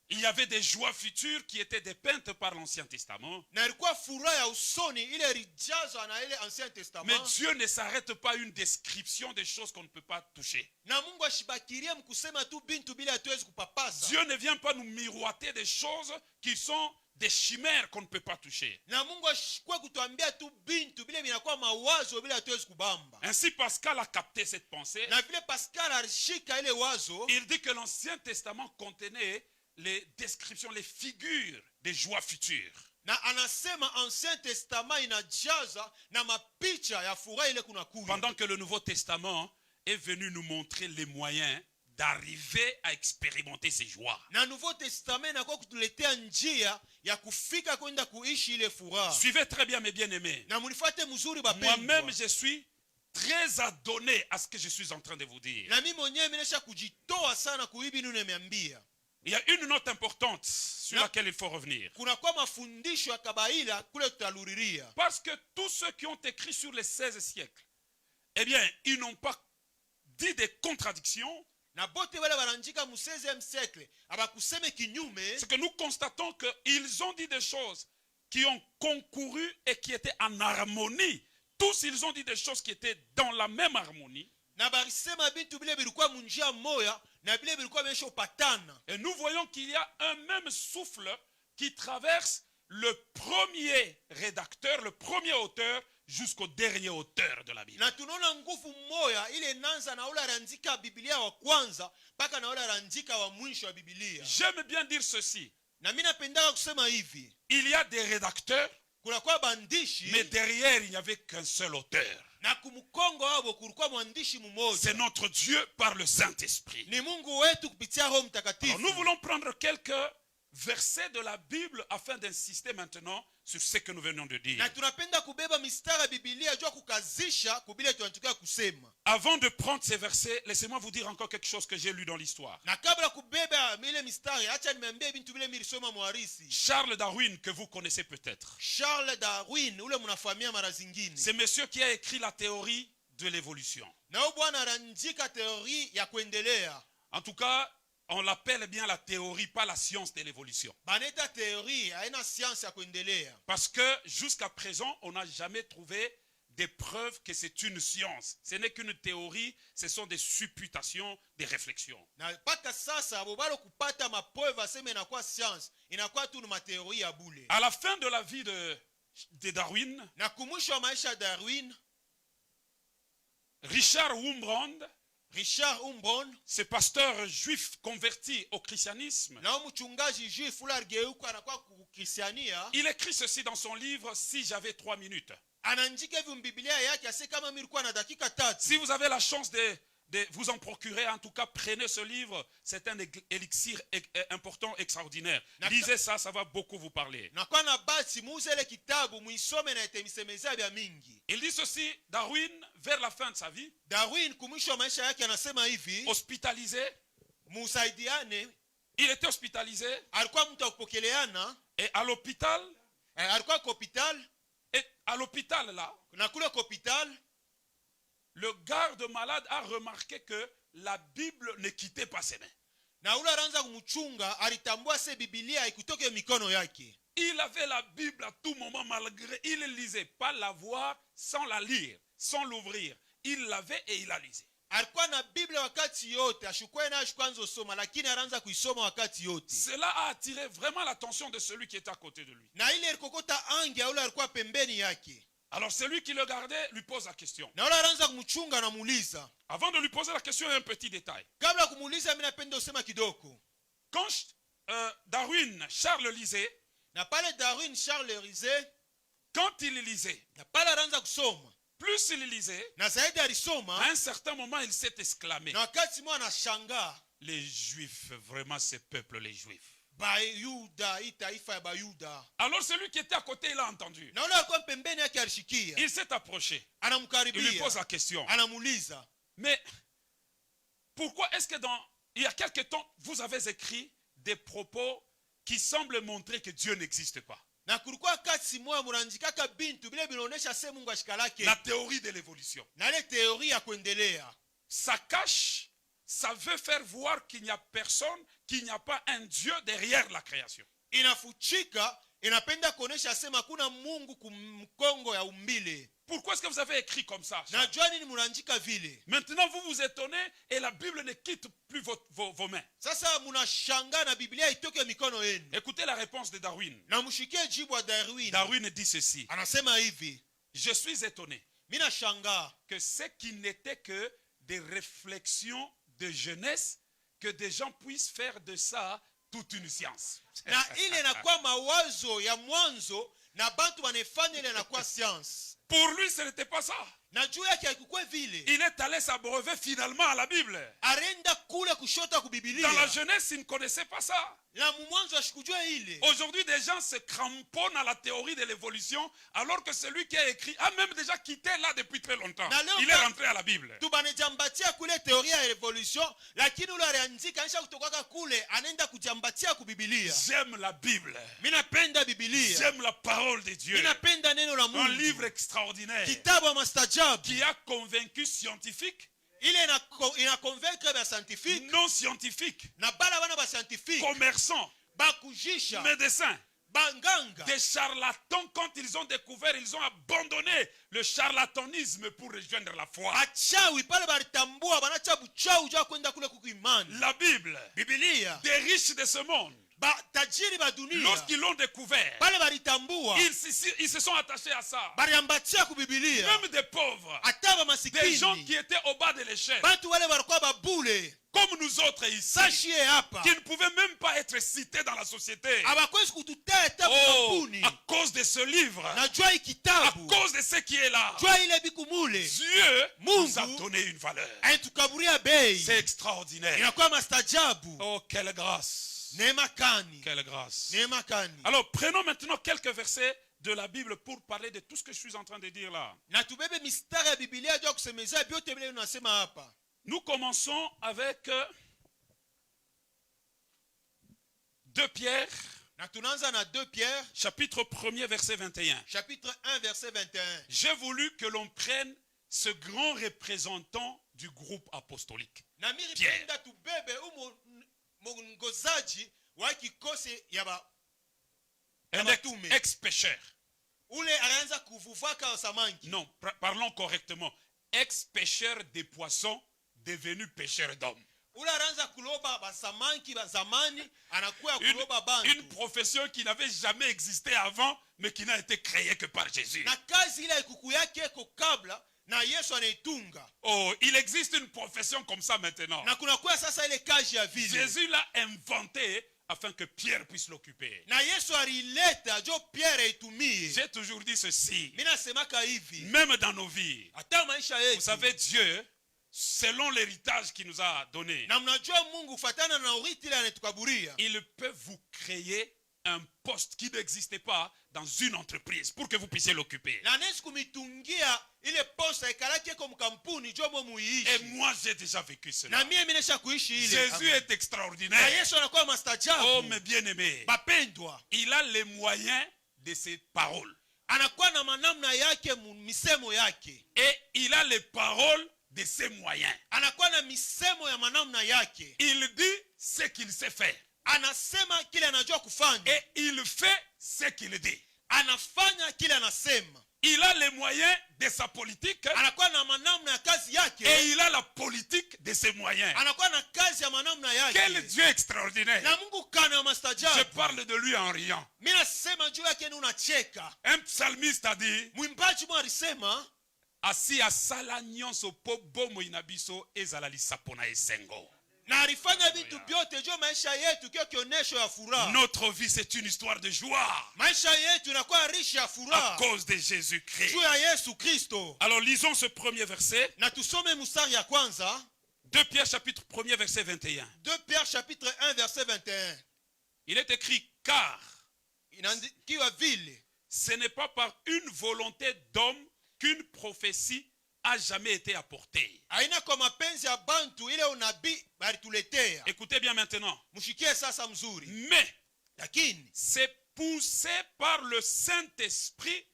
Il y avait des joies futures qui étaient dépeintes par l'Ancien Testament. Na ilikuwa furaha ya usoni ile ilijazwa na ile Ancien Mais Testament. Dieu ne s'arrête pas à une description des choses qu'on ne peut pas toucher. Na Mungu ashibakirie mkusema tu bintu bila hatuwezi kupapasa. Dieu ne vient pas nous miroiter des choses qui sont des chimères qu'on ne peut pas toucher. Na Mungu ashikwe kutuambia tu bintu bila vinakuwa mawazo bila hatuwezi kubamba. Ainsi Pascal a capté cette pensée. Na vile Pascal alishika ile wazo, Il dit que l'Ancien Testament contenait les descriptions, les figures des joies futures. na anasema Ancien Testament inajaza na mapicha ya furaha ile kunakuya. Pendant que le Nouveau Testament est venu nous montrer les moyens d'arriver à expérimenter ces joies. Na Nouveau Testament inakuwa kutuletea njia ya kufika kwenda kuishi ile furaha. Suivez très bien mes bien-aimés. Na munifuate mzuri bapendwa. Moi-même, je suis très adonné à ce que je suis en train de vous dire. Na mimi mwenyewe nimesha kujitoa sana kuibi nini nimeambia. Il y a une note importante sur laquelle il faut revenir. Kuna kwa mafundisho ya kabaila kule tutaluriria. Parce que tous ceux qui ont écrit sur les 16 siècles, eh bien, ils n'ont pas dit des contradictions. Na bote wale wananjika mu 16e siècle abakuseme kinyume. C'est que nous constatons qu'ils ont dit des choses qui ont concouru et qui étaient en harmonie. Tous, ils ont dit des choses qui étaient dans la même harmonie. Na barisema bintu bile bilikuwa munjia moya na bile bilikuwa mesho patana. Et nous voyons qu'il y a un même souffle qui traverse le premier rédacteur, le premier auteur, jusqu'au dernier auteur de la Bible. Na tunaona nguvu moya ile nanza na ule arandika Biblia wa kwanza mpaka na ule arandika wa mwisho wa Biblia. J'aime bien dire ceci. Na mimi napenda kusema hivi. Il y a des rédacteurs, Kuna kwa bandishi mais derrière, il n'y avait qu'un seul auteur. na kumkongo wao kulikuwa mwandishi mmoja. C'est notre Dieu par le Saint-Esprit. Ni Mungu wetu kupitia Roho Alors, Mtakatifu. nous voulons prendre quelques versets de la Bible afin d'insister maintenant sur ce que nous venons de dire. Na tunapenda kubeba mistari ya Biblia jua kukazisha kubile tunatukia kusema. Avant de prendre ces versets, laissez-moi vous dire encore quelque chose que j'ai lu dans l'histoire. Na kabla kubeba ile mistari acha nimeambia bintu vile milisoma mwarisi. Charles Darwin, que vous connaissez peut-être. Charles Darwin ule mnafahamia mara zingine. C'est monsieur qui a écrit la théorie de l'évolution. Na huyo bwana anandika teori ya kuendelea. En tout cas, on l'appelle bien la théorie, pas la science de l'évolution. Baneta teori haina science ya kuendelea. Parce que jusqu'à présent, on n'a jamais trouvé des preuves que c'est une science. Ce n'est qu'une théorie, ce sont des supputations, des réflexions. Na paka sasa abo balo kupata mapreuve aseme inakuwa science. Inakuwa tu ni mateori ya bule. À la fin de la vie de Darwin, Na kumwisho wa maisha ya Darwin, Richard Wurmbrand Richard Umbron ce pasteur juif converti au christianisme, na mchungaji juif ule aligeuka anakuwa kukristiania, il écrit ceci dans son livre Si j'avais 3 minutes. anaandika hivi Biblia yake ase kama mimi nilikuwa na dakika 3. Si vous avez la chance de vous en procurer, en tout cas prenez ce livre, c'est un élixir important, extraordinaire. Lisez ça, ça va beaucoup vous parler. Na kwa na basi muuze ile kitabu muisome na itemisemeza bya mingi. Il dit ceci, Darwin, vers la fin de sa vie, Darwin kumwisho wa maisha yake anasema hivi, hospitalisé, musaidiane, il était hospitalisé, alikuwa mtu akupokeleana, et à l'hôpital, alikuwa kwa hospital, et à l'hôpital là, na kule kwa hospital le garde malade a remarqué que la Bible ne quittait pas ses mains. na ule anaanza kumchunga, alitambua se Biblia ikutoke mikono yake. Il avait la Bible à tout moment, malgré, il ne lisait pas la voir sans la lire, sans l'ouvrir. Il l'avait et il la lisait. Alikuwa na Biblia wakati yote, ashukwe na ashukwanzo soma, lakini anaanza kuisoma wakati yote. Cela a attiré vraiment l'attention de celui qui était à côté de lui. Na ile ilikokota angi ya ule alikuwa pembeni yake. Alors celui qui le gardait lui pose la question. Na ule anaanza kumchunga na muuliza. Avant de lui poser la question, il y a un petit détail. Kabla kumuuliza mimi napenda usema kidogo. Quand Darwin, Charles lisait, Na pale Darwin Charles lisait, quand il lisait, na pale anaanza kusoma. plus il lisait, Na zaidi à alisoma, un certain moment, il s'est exclamé. na wakati mwa anashangaa, Les Juifs, vraiment ce peuple, les Juifs. Bayuda, hii taifa ya Bayuda. Alors celui qui était à côté, il a entendu. Na ule alikuwa pembeni yake alishikia. Il s'est approché. Il lui Anamkaribia. pose la question. Anamuuliza. Mais pourquoi est-ce que il y a quelque temps, vous avez écrit des propos qui semblent montrer que Dieu n'existe pas? Na kulikuwa kati moja munaandikaka bintu bile binaonesha se Mungu ashikalake. La théorie de l'évolution. Na ile teoria ya kuendelea. Ça cache, ça veut faire voir qu'il n'y a personne, qu'il n'y a pas un Dieu derrière la création. Inafuchika, inapenda kuonesha sema kuna Mungu kumkongo ya umbile. Pourquoi est-ce que vous avez écrit comme ça? Najua nini munaandika vile. Maintenant vous vous étonnez et la Bible ne quitte plus vos mains. Sasa munashanga na Biblia itoke mikono yenu. Écoutez la réponse de Darwin. Na mshikie jibu wa Darwin. Darwin dit ceci. Anasema hivi. Je suis étonné Mina shanga que ce qui n'était que des réflexions de jeunesse, que des gens puissent faire de ça toute une science. na ile inakuwa mawazo ya mwanzo na bantu wanefanya ile inakuwa science. Pour lui, ce n'était pas ça. Na juu yake haikuwa vile. Il est allé s'abreuver finalement à la Bible. Arenda kule kushota ku Biblia. Dans la jeunesse, il ne connaissait pas ça. Na mwanzo ashikujua ile. Aujourd'hui, des gens se cramponnent à la théorie de l'évolution, alors que celui qui a écrit a même déjà quitté là depuis très longtemps. Il est rentré à la Bible. Tubanejambatia kule teoria ya evolution, lakini ule aliandika anisha kutoka kule anaenda kujambatia ku Biblia. J'aime la Bible. Mimi napenda Biblia. J'aime la parole de Dieu. Mimi napenda neno la Un Mungu. livre extraordinaire Kitabu mastajabu qui a convaincu scientifiques, ile ina convaincre ba scientifique non scientifiques, na bala bana ba scientifique commerçants, bakujisha médecins, banganga des charlatans. Quand ils ont découvert, ils ont abandonné le charlatanisme pour rejoindre la foi. achawi pale balitambua banacha buchawi ja kwenda kule kuimani. La Bible, Biblia des riches de ce monde, ba tajiri ba dunia lorsqu'ils l'ont découvert, pale balitambua ils se sont attachés à ça. baliambatia ku Biblia. Même des pauvres, Hata ba des gens masikini qui étaient au bas de l'échelle, bantu wale walikuwa babule comme nous autres ici, sashie hapa qui ne pouvaient même pas être cités dans la société. abakwezi kututeta Oh, kubuni à cause de ce livre, na jua à ikitabu cause de ce qui est là, jua ile bikumule Dieu Mungu nous a donné une valeur. aitukaburia bei C'est extraordinaire. inakuwa mastajabu. Oh, quelle grâce. Neema kani, Quelle grâce. neema kani. Alors, prenons maintenant quelques versets de la Bible pour parler de tout ce que je suis en train de dire là. Na tubebe mistari ya Biblia jua kusemezea vyote vile unasema hapa. Nous commençons avec 2 Pierre, Na tunaanza na 2 Pierre chapitre 1er, verset 21. chapitre 1 verset 21. J'ai voulu que l'on prenne ce grand représentant du groupe apostolique. Na mimi Pierre. nipenda tubebe mwongozaji wa kikosi ya ba Un Abatume. ex-pécheur. ule alianza kuvuvaka samaki. Non, parlons correctement. Ex-pêcheur des poissons, devenu pêcheur d'hommes. Ule alianza kuloba basamaki ba zamani anakuwa kuloba bantu. Une profession qui n'avait jamais existé avant, mais qui n'a été créée que par Jésus. Na kazi ile ikuku yake iko kabla na Yesu anaitunga. Oh, il existe une profession comme ça maintenant. Na kunakuwa sasa ile kazi ya vile. Jésus l'a inventé afin que Pierre puisse l'occuper. Na Yesu alileta jo Pierre aitumie. J'ai toujours dit ceci. Mimi nasemaka hivi. Même dans nos vies. Hata maisha yetu. Vous savez, Dieu, selon l'héritage qu'il nous a donné, Na mnajua Mungu kufuatana na urithi ile anatukaburia. il peut vous créer un poste qui n'existait pas dans une entreprise pour que vous puissiez l'occuper. Na anaweza kumitungia ile posta ikalaki kwa mkampuni jo mwe Et muishi. moi, j'ai déjà vécu cela. Na mimi nimesha kuishi ile. Jésus est Na extraordinaire. Yesu anakuwa mastajabu. Oh, mes bien-aimés. Bapendwa. Il a les moyens de ses paroles. Anakuwa na manamna yake misemo yake. Et il a les paroles de ses moyens. Anakuwa na misemo ya manamna yake. Il dit ce qu'il sait faire. Anasema kile anajua kufanya. Et il fait ce qu'il dit. Anafanya kile anasema. Il a les moyens de sa politique. Anakuwa na manamna ya kazi yake. Et il a la politique de ses moyens. Anakuwa na kazi ya manamna yake. Quel Dieu extraordinaire. Na Mungu kana Je mastajabu. parle de lui en riant. Mimi nasema juu yake ni unacheka. Un psalmiste a dit, Mwimbaji mwa alisema asi asala nyonso po bomoi na biso ezala lisapo na esengo. na alifanya vitu vyote juu maisha yetu kio kionesho ya furaha. Notre vie c'est une histoire de joie Maisha yetu inakuwa riche ya à furaha cause de Jésus-Christ. juu ya Yesu Kristo. Alors lisons ce premier verset. Na tusome mstari ya kwanza, 2 Pierre chapitre 1er verset 21. 2 Pierre chapitre 1 verset 21. Il est écrit, car Inaandikiwa vile, ce n'est pas par une volonté d'homme qu'une prophétie a jamais été apportée. haina kwa mapenzi ya bantu ile unabii balituletea. Écoutez bien maintenant. Mshikie sasa mzuri. Mais Lakini c'est poussé par le Saint-Esprit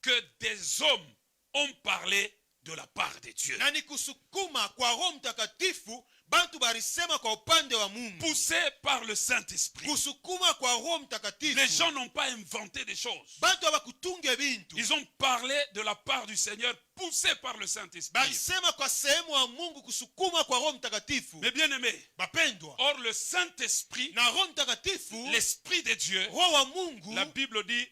que des hommes ont parlé de la part de Dieu. na ni kusukuma kwa Roho Mtakatifu bantu barisema kwa upande wa Mungu. Poussé par le Saint-Esprit. Kusukuma kwa Roho Mtakatifu. Les gens n'ont pas inventé des choses. Bantu abakutunge bintu. Ils ont parlé de la part du Seigneur, poussé par le Saint-Esprit. Balisema kwa sehemu wa Mungu kusukuma kwa Roho Mtakatifu. Mais bien aimés, Bapendwa. or le Saint-Esprit, Na Roho Mtakatifu, l'Esprit de Dieu, Roho wa Mungu, la Bible dit,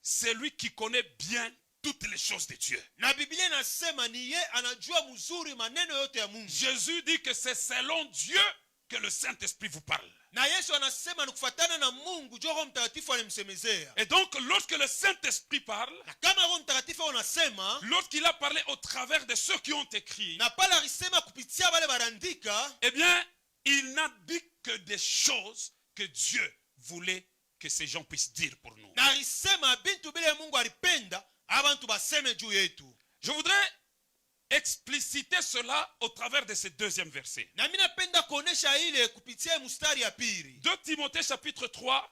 c'est lui qui connaît bien toutes les choses de Dieu. na Biblia inasema ni ye anajua mzuri maneno yote ya Mungu. Jésus dit que c'est selon Dieu que le Saint-Esprit vous parle. Na Yesu anasema ni kufuatana na Mungu jo Roho Mtakatifu alimsemezea. Et donc, lorsque le Saint-Esprit parle, Na kama Roho Mtakatifu anasema, lorsqu'il a parlé au travers de ceux qui ont écrit, na pale alisema kupitia wale barandika, eh bien, il n'a dit que des choses que Dieu voulait que ces gens puissent dire pour nous. na alisema bintu bile Mungu alipenda abantu baseme juu yetu. Je voudrais expliciter cela au travers de ce deuxième verset. Na mimi napenda kuonesha ile kupitia mstari ya pili. 2 Timothée chapitre 3,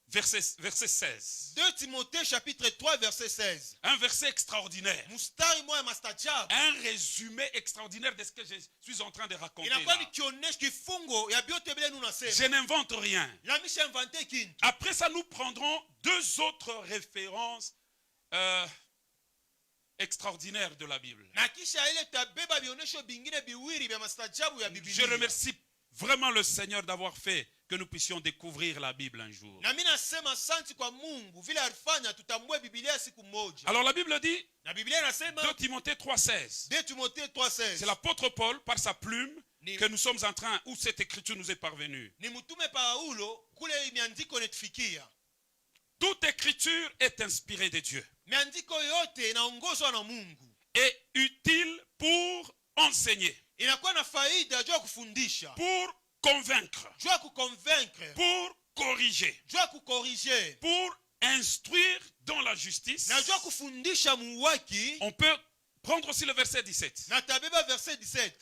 verset 16. 2 Timothée chapitre 3 verset 16. Un verset extraordinaire. Mstari moja mastajabu. Un résumé extraordinaire de ce que je suis en train de raconter Inakuwa là. ni kionesho kifungo ya biote bile nunasema. Je n'invente rien. Na misha invente kintu. Après ça, nous prendrons deux autres références extraordinaires de la Bible. Na kisha ile tabeba bionesho bingine biwiri vya mastajabu ya Je Biblia. remercie vraiment le Seigneur d'avoir fait que nous puissions découvrir la Bible un jour. Na mimi nasema asante kwa Mungu vile alifanya tutambue Biblia siku moja. Alors la Bible dit, Na Biblia inasema 2 Timothée 3,16. 2 Timothée 3:16. C'est l'apôtre Paul, par sa plume, Ni- que nous sommes en train, où cette écriture nous est parvenue. Ni mtume Paulo kule miandiko netufikia. Toute écriture est inspirée de Dieu Miandiko yote inaongozwa na Mungu. et utile pour enseigner, Inakuwa na faida juu ya kufundisha, pour convaincre, juu ya kuconvaincre, pour corriger, juu ya kukorije, pour instruire dans la justice. na juu ya kufundisha muwaki. On peut prendre aussi le verset 17. Na tabeba verset 17.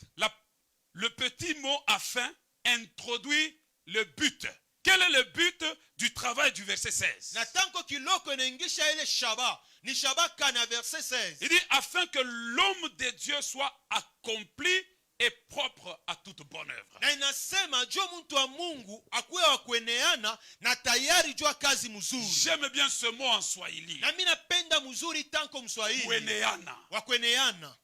Le petit mot afin introduit le but. Quel est le but du travail du verset 16? Na tanko kiloko inaingisha ile shaba. Ni shaba kana verset 16. Il dit afin que l'homme de Dieu soit accompli et propre à toute bonne œuvre. Na inasema juu mtu wa Mungu akuwe wa kueneana na tayari juu ya kazi mzuri. J'aime bien ce mot en Swahili. Na mimi napenda mzuri tanko Mswahili. Kueneana. Wa kueneana.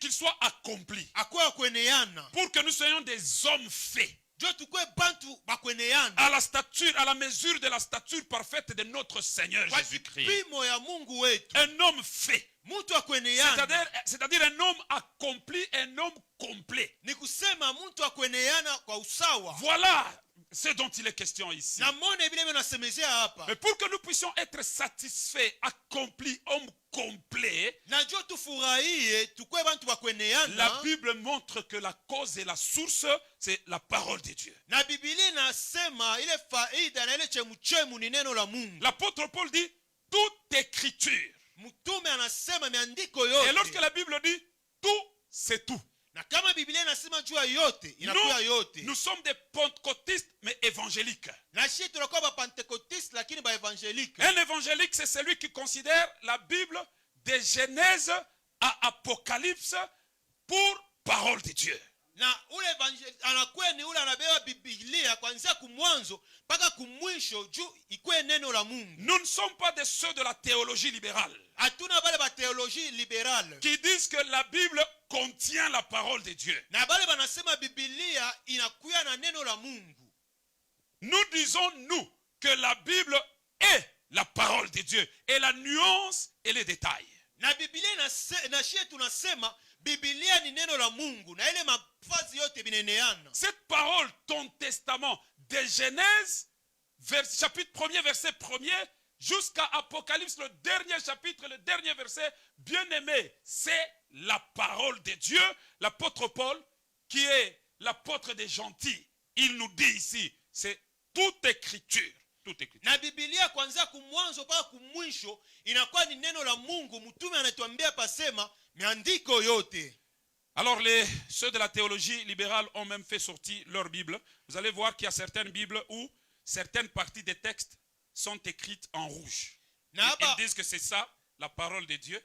Qu'il soit accompli. Akuwe wa kueneana. Pour que nous soyons des hommes faits. Jo tukwe bantu bakweneana. À la stature, à la mesure de la stature parfaite de notre Seigneur Kwa Jésus-Christ. kipimo ya Mungu wetu. Un homme fait. mtu wa kueneana c'est-à-dire un homme accompli, un homme complet. ni kusema mtu wa kueneana kwa usawa. Voilà ce dont il est question ici. Na mbone vile vile nasemezea hapa. Mais pour que nous puissions être satisfaits, accomplis, hommes complets, Najua tufurahie tukwe bantu wa kueneana. la Bible montre que la cause et la source, c'est la parole de Dieu. Na Biblia inasema ile faida na ile chemuchemu ni neno la Mungu. L'apôtre Paul dit, toute écriture. Mtume anasema miandiko Et yote. lorsque la Bible dit, tout, c'est tout. Na kama Biblia inasema jua yote, inakuwa yote. Nous sommes des pentecôtistes, mais évangéliques. Na sisi tunakuwa ba pentecôtistes lakini ba évangélique. Un évangélique, c'est celui qui considère la Bible de Genèse à Apocalypse pour parole de Dieu. Na ule évangélique anakuwa ni ule anabeba Biblia kuanzia kumwanzo mpaka kumwisho juu ikuwe neno la Mungu. Nous ne sommes pas de ceux de la théologie libérale Hatuna bale ba théologie libérale. qui disent que la Bible contient la parole de Dieu. Na bale banasema Biblia inakuwa na neno la Mungu. Nous disons, nous, que la Bible est la parole de Dieu et la nuance et les détails. Na Biblia na shie tunasema Biblia ni neno la Mungu na ile mafazi yote bineneana. Cette parole, ton testament, de Genèse, chapitre 1er, verset 1er, jusqu'à Apocalypse, le dernier chapitre, le dernier verset, bien aimé, c'est la parole de Dieu. L'apôtre Paul, qui est l'apôtre des gentils, il nous dit ici, c'est toute écriture. Toute écriture. Na Biblia kwanza kumwanzo mpaka kumwisho inakuwa ni neno la Mungu. Mtume anatuambia pasema miandiko yote. Alors ceux de la théologie libérale ont même fait sortir leur Bible. Vous allez voir qu'il y a certaines Bibles où certaines parties des textes sont écrites en rouge. Ils disent que c'est ça, la parole de Dieu.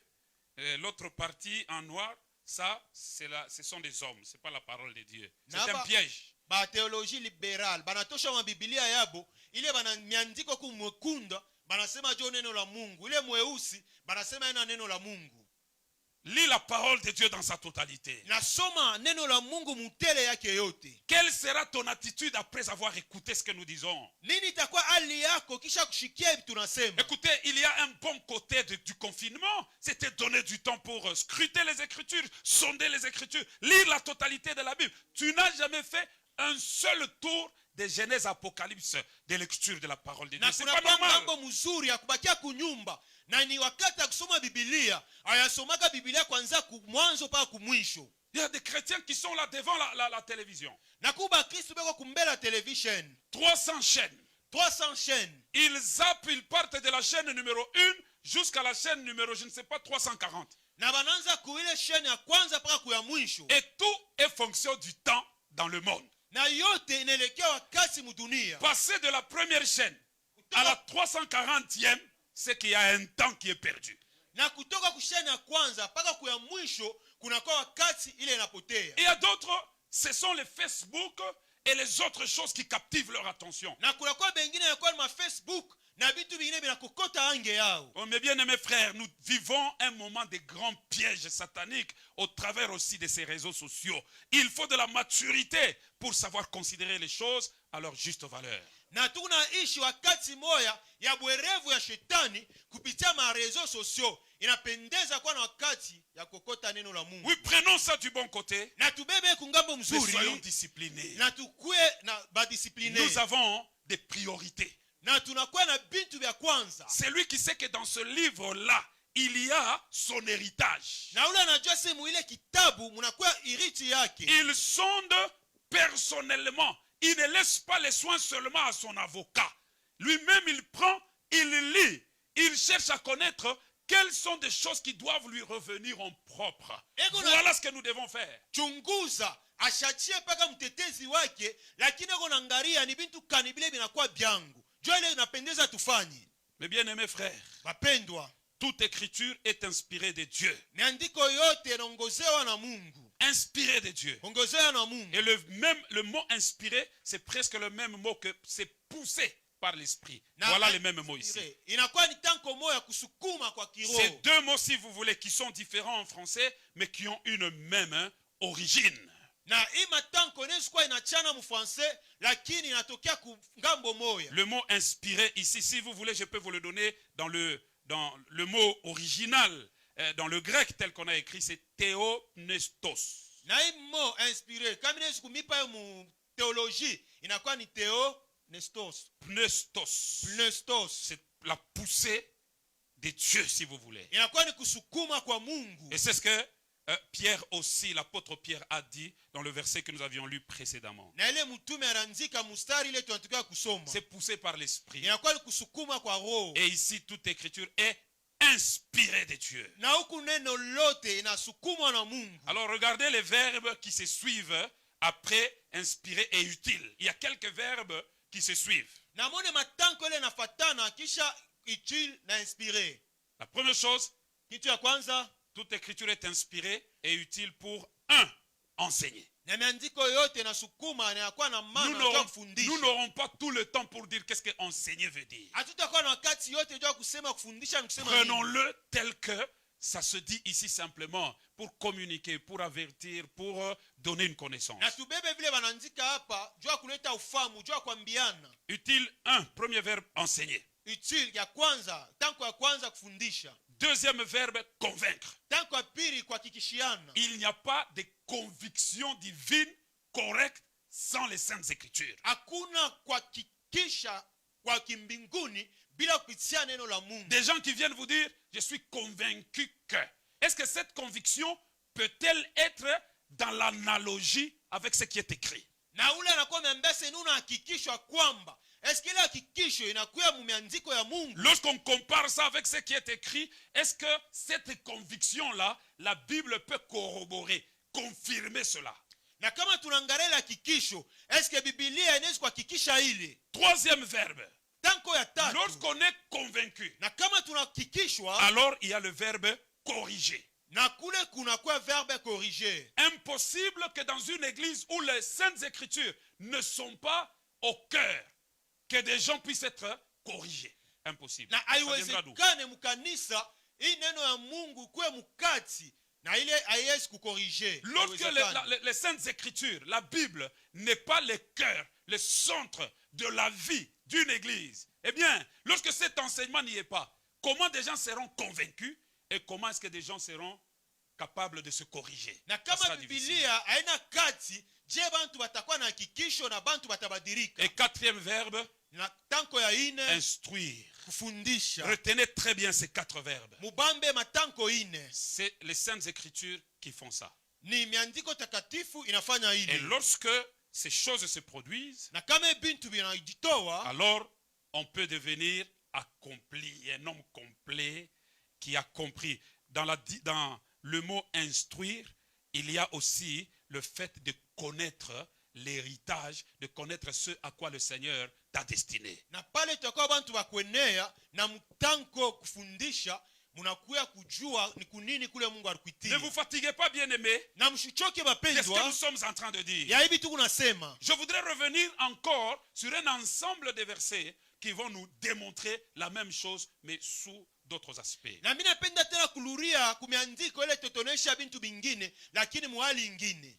L'autre partie en noir, ça, ce sont des hommes, ce n'est pas la parole de Dieu. C'est un piège. Ba théologie libérale banatosha wa Biblia yabo ile bana miandiko kumwekunda banasema jo neno la Mungu, ile mweusi banasema ina neno la Mungu. Lis la parole de Dieu dans sa totalité. Nasoma neno la Mungu mutele yake yote. Quelle sera ton attitude après avoir écouté ce que nous disons? Nini itakuwa hali yako kisha kushikia tunasema? Écoutez, il y a un bon côté du confinement. C'était donner du temps pour scruter les Écritures, sonder les Écritures, lire la totalité de la Bible. Tu n'as jamais fait un seul tour de Genèse Apocalypse de lecture de la parole de Dieu. C'est pas normal. Mambo mzuri ya kubakia kunyumba na ni wakati ya kusoma Biblia. Ayasomaka Biblia kwanza mwanzo mpaka kumwisho. Il y a des chrétiens qui sont là devant la télévision. Na kuba Kristo beko kumbela television. 300 chaînes. 300 chaînes. Ils zappent, ils partent de la chaîne numéro 1 jusqu'à la chaîne numéro, je ne sais pas, 340. Na bananza kuile chaîne ya kwanza mpaka kuya mwisho. Et tout est fonction du temps dans le monde. Na yote inaelekea wakati mudunia. Passer de la première chaîne à la 340e, c'est qu'il y a un temps qui est perdu. Na kutoka kushani ya kwanza mpaka kuya mwisho kunakuwa wakati ile inapotea. Et il y a d'autres, ce sont les Facebook et les autres choses qui captivent leur attention. Na kunakuwa bengine ya kwa ma Facebook na vitu vingine vinakokota ange yao. Oh mes bien-aimés frères, nous vivons un moment de grands pièges sataniques au travers aussi de ces réseaux sociaux. Il faut de la maturité pour savoir considérer les choses à leur juste valeur. Na tunaishi wakati moya ya bwerevu ya shetani kupitia marezo sosio. Inapendeza kwa na wakati ya kokota neno la Mungu. Oui, prenons ça du bon côté. Na tubebe kungambo Mais mzuri. soyons disciplinés. Na tukue na ba discipliné. Nous avons des priorités. Na tunakuwa na bintu vya kwanza. Celui qui sait que dans ce livre-là, il y a son héritage. Na ule anajua sehemu ile kitabu munakuwa iriti yake. Il sonde personnellement. Il ne laisse pas les soins seulement à son avocat. Lui-même, il prend, il lit. Il cherche à connaître quelles sont des choses qui doivent lui revenir en propre. Voilà ce que nous devons faire. Chunguza, ashachie paka mtetezi wake, lakini ako naangalia ni bintu kani bile binakuwa byangu. Jua ile inapendeza tufanye. Mes bien-aimés frères, Bapendwa, toute écriture est inspirée de Dieu. miandiko yote yanaongozewa na Mungu. Inspirée de Dieu. Ongozewa na Mungu. Et le mot inspiré, c'est presque le même mot que c'est poussé par l'esprit. Voilà les mêmes mots ici. Inakuwa ni tanko moya kusukuma kwa kiroho. Ces deux mots, si vous voulez, qui sont différents en français, mais qui ont une même origine. Na hii matanko inaweza kuwa inachana mu français lakini inatokea ku ngambo moya. Le mot inspiré ici, si vous voulez, je peux vous le donner dans le mot original. dans le grec tel qu'on a écrit, c'est théopnestos. na hii mo inspiré kama inaweza kumipa hiyo mu théologie inakuwa ni theonestos pnestos C'est la poussée de Dieu, si vous voulez. inakuwa ni kusukuma kwa Mungu. Et c'est ce que Pierre aussi, l'apôtre Pierre a dit dans le verset que nous avions lu précédemment. Na ile mtume anaandika mstari ile tunataka kusoma C'est poussé par l'esprit. inakuwa ni kusukuma kwa roho. Et ici, toute écriture est inspirée de Dieu. Na huku neno lote inasukumwa na Mungu. Alors regardez les verbes qui se suivent après inspiré et utile. Il y a quelques verbes qui se suivent. Na mone matanko ile nafatana kisha utile na inspiré. La première chose, Kitu ya kwanza, toute écriture est inspirée et utile pour un, enseigner. na miandiko yote inasukuma na inakuwa na Nous maana ya n'aurons kufundisha. pas tout le temps pour dire qu'est-ce que enseigner veut dire. Hatutakuwa na wakati yote jua kusema kufundisha ni kusema nini. Prenons-le tel que ça se dit ici simplement pour communiquer, pour avertir, pour donner une connaissance. Na tubebe vile wanaandika hapa jua kuleta ufahamu, jua kuambiana. Utile 1, premier verbe, enseigner. Utile ya kwanza, tanko ya kwanza kufundisha. Deuxième verbe, convaincre. Tanko ya pili kuhakikishiana. Il n'y a pas de conviction divine correcte sans les saintes écritures. Hakuna kuhakikisha kwa kimbinguni bila kupitia neno la Mungu. Des gens qui viennent vous dire, je suis convaincu que. Est-ce que cette conviction peut-elle être dans l'analogie avec ce qui est écrit? Na ule anakuwa ameambia sasa unahakikishwa kwamba eske ile hakikisho inakuwa mumeandiko ya Mungu. Lorsqu'on compare ça avec ce qui est écrit, est-ce que cette conviction-là, la Bible peut corroborer, confirmer cela? Na kama tunaangalia ile hakikisho, eske Biblia inaweza kuhakikisha ile? Troisième verbe. Tanko ya tatu. Lorsqu'on est convaincu, Na kama tunahakikishwa, alors il y a le verbe corriger. na kule kunakuwa verbe corriger. Impossible que dans une église où les saintes écritures ne sont pas au cœur, que des gens puissent être corrigés. Impossible. Na Ça viendra d'où? haiwezekane mkanisa hii neno ya Mungu kuwe mkati na ile haiwezi kukorije. Lorsque les saintes écritures, la Bible, n'est pas le cœur, le centre de la vie d'une église, eh bien, lorsque cet enseignement n'y est pas, comment des gens seront convaincus et comment est-ce que des gens seront capables de se corriger? Na Ça kama sera difficile. Biblia haina kati, je bantu batakuwa na hakikisho na bantu batabadilika. Et quatrième verbe, Na tanko ya ine instruire. kufundisha. Retenez très bien ces 4 verbes. Mubambe matanko ine. C'est les saintes écritures qui font ça. Ni miandiko takatifu inafanya Et ile. lorsque ces choses se produisent, Na kama bintu binajitoa, alors on peut devenir accompli, un homme complet qui a compris. Dans le mot instruire, il y a aussi le fait de connaître l'héritage, de connaître ce à quoi le Seigneur t'a destiné. na pale tutakuwa bantu bakwenea na mtanko kufundisha, munakuya kujua ni kunini kule Mungu Ne alikuitia. vous fatiguez pas, bien-aimés. Na mshichoke Qu'est-ce que bapendwa, nous sommes en train de dire? ya hivi tu kunasema. Je voudrais revenir encore sur un ensemble de versets qui vont nous démontrer la même chose, mais sous d'autres aspects. Na mimi napenda tena kuluria kumiandiko ile totonesha bintu bingine lakini muhali ingine.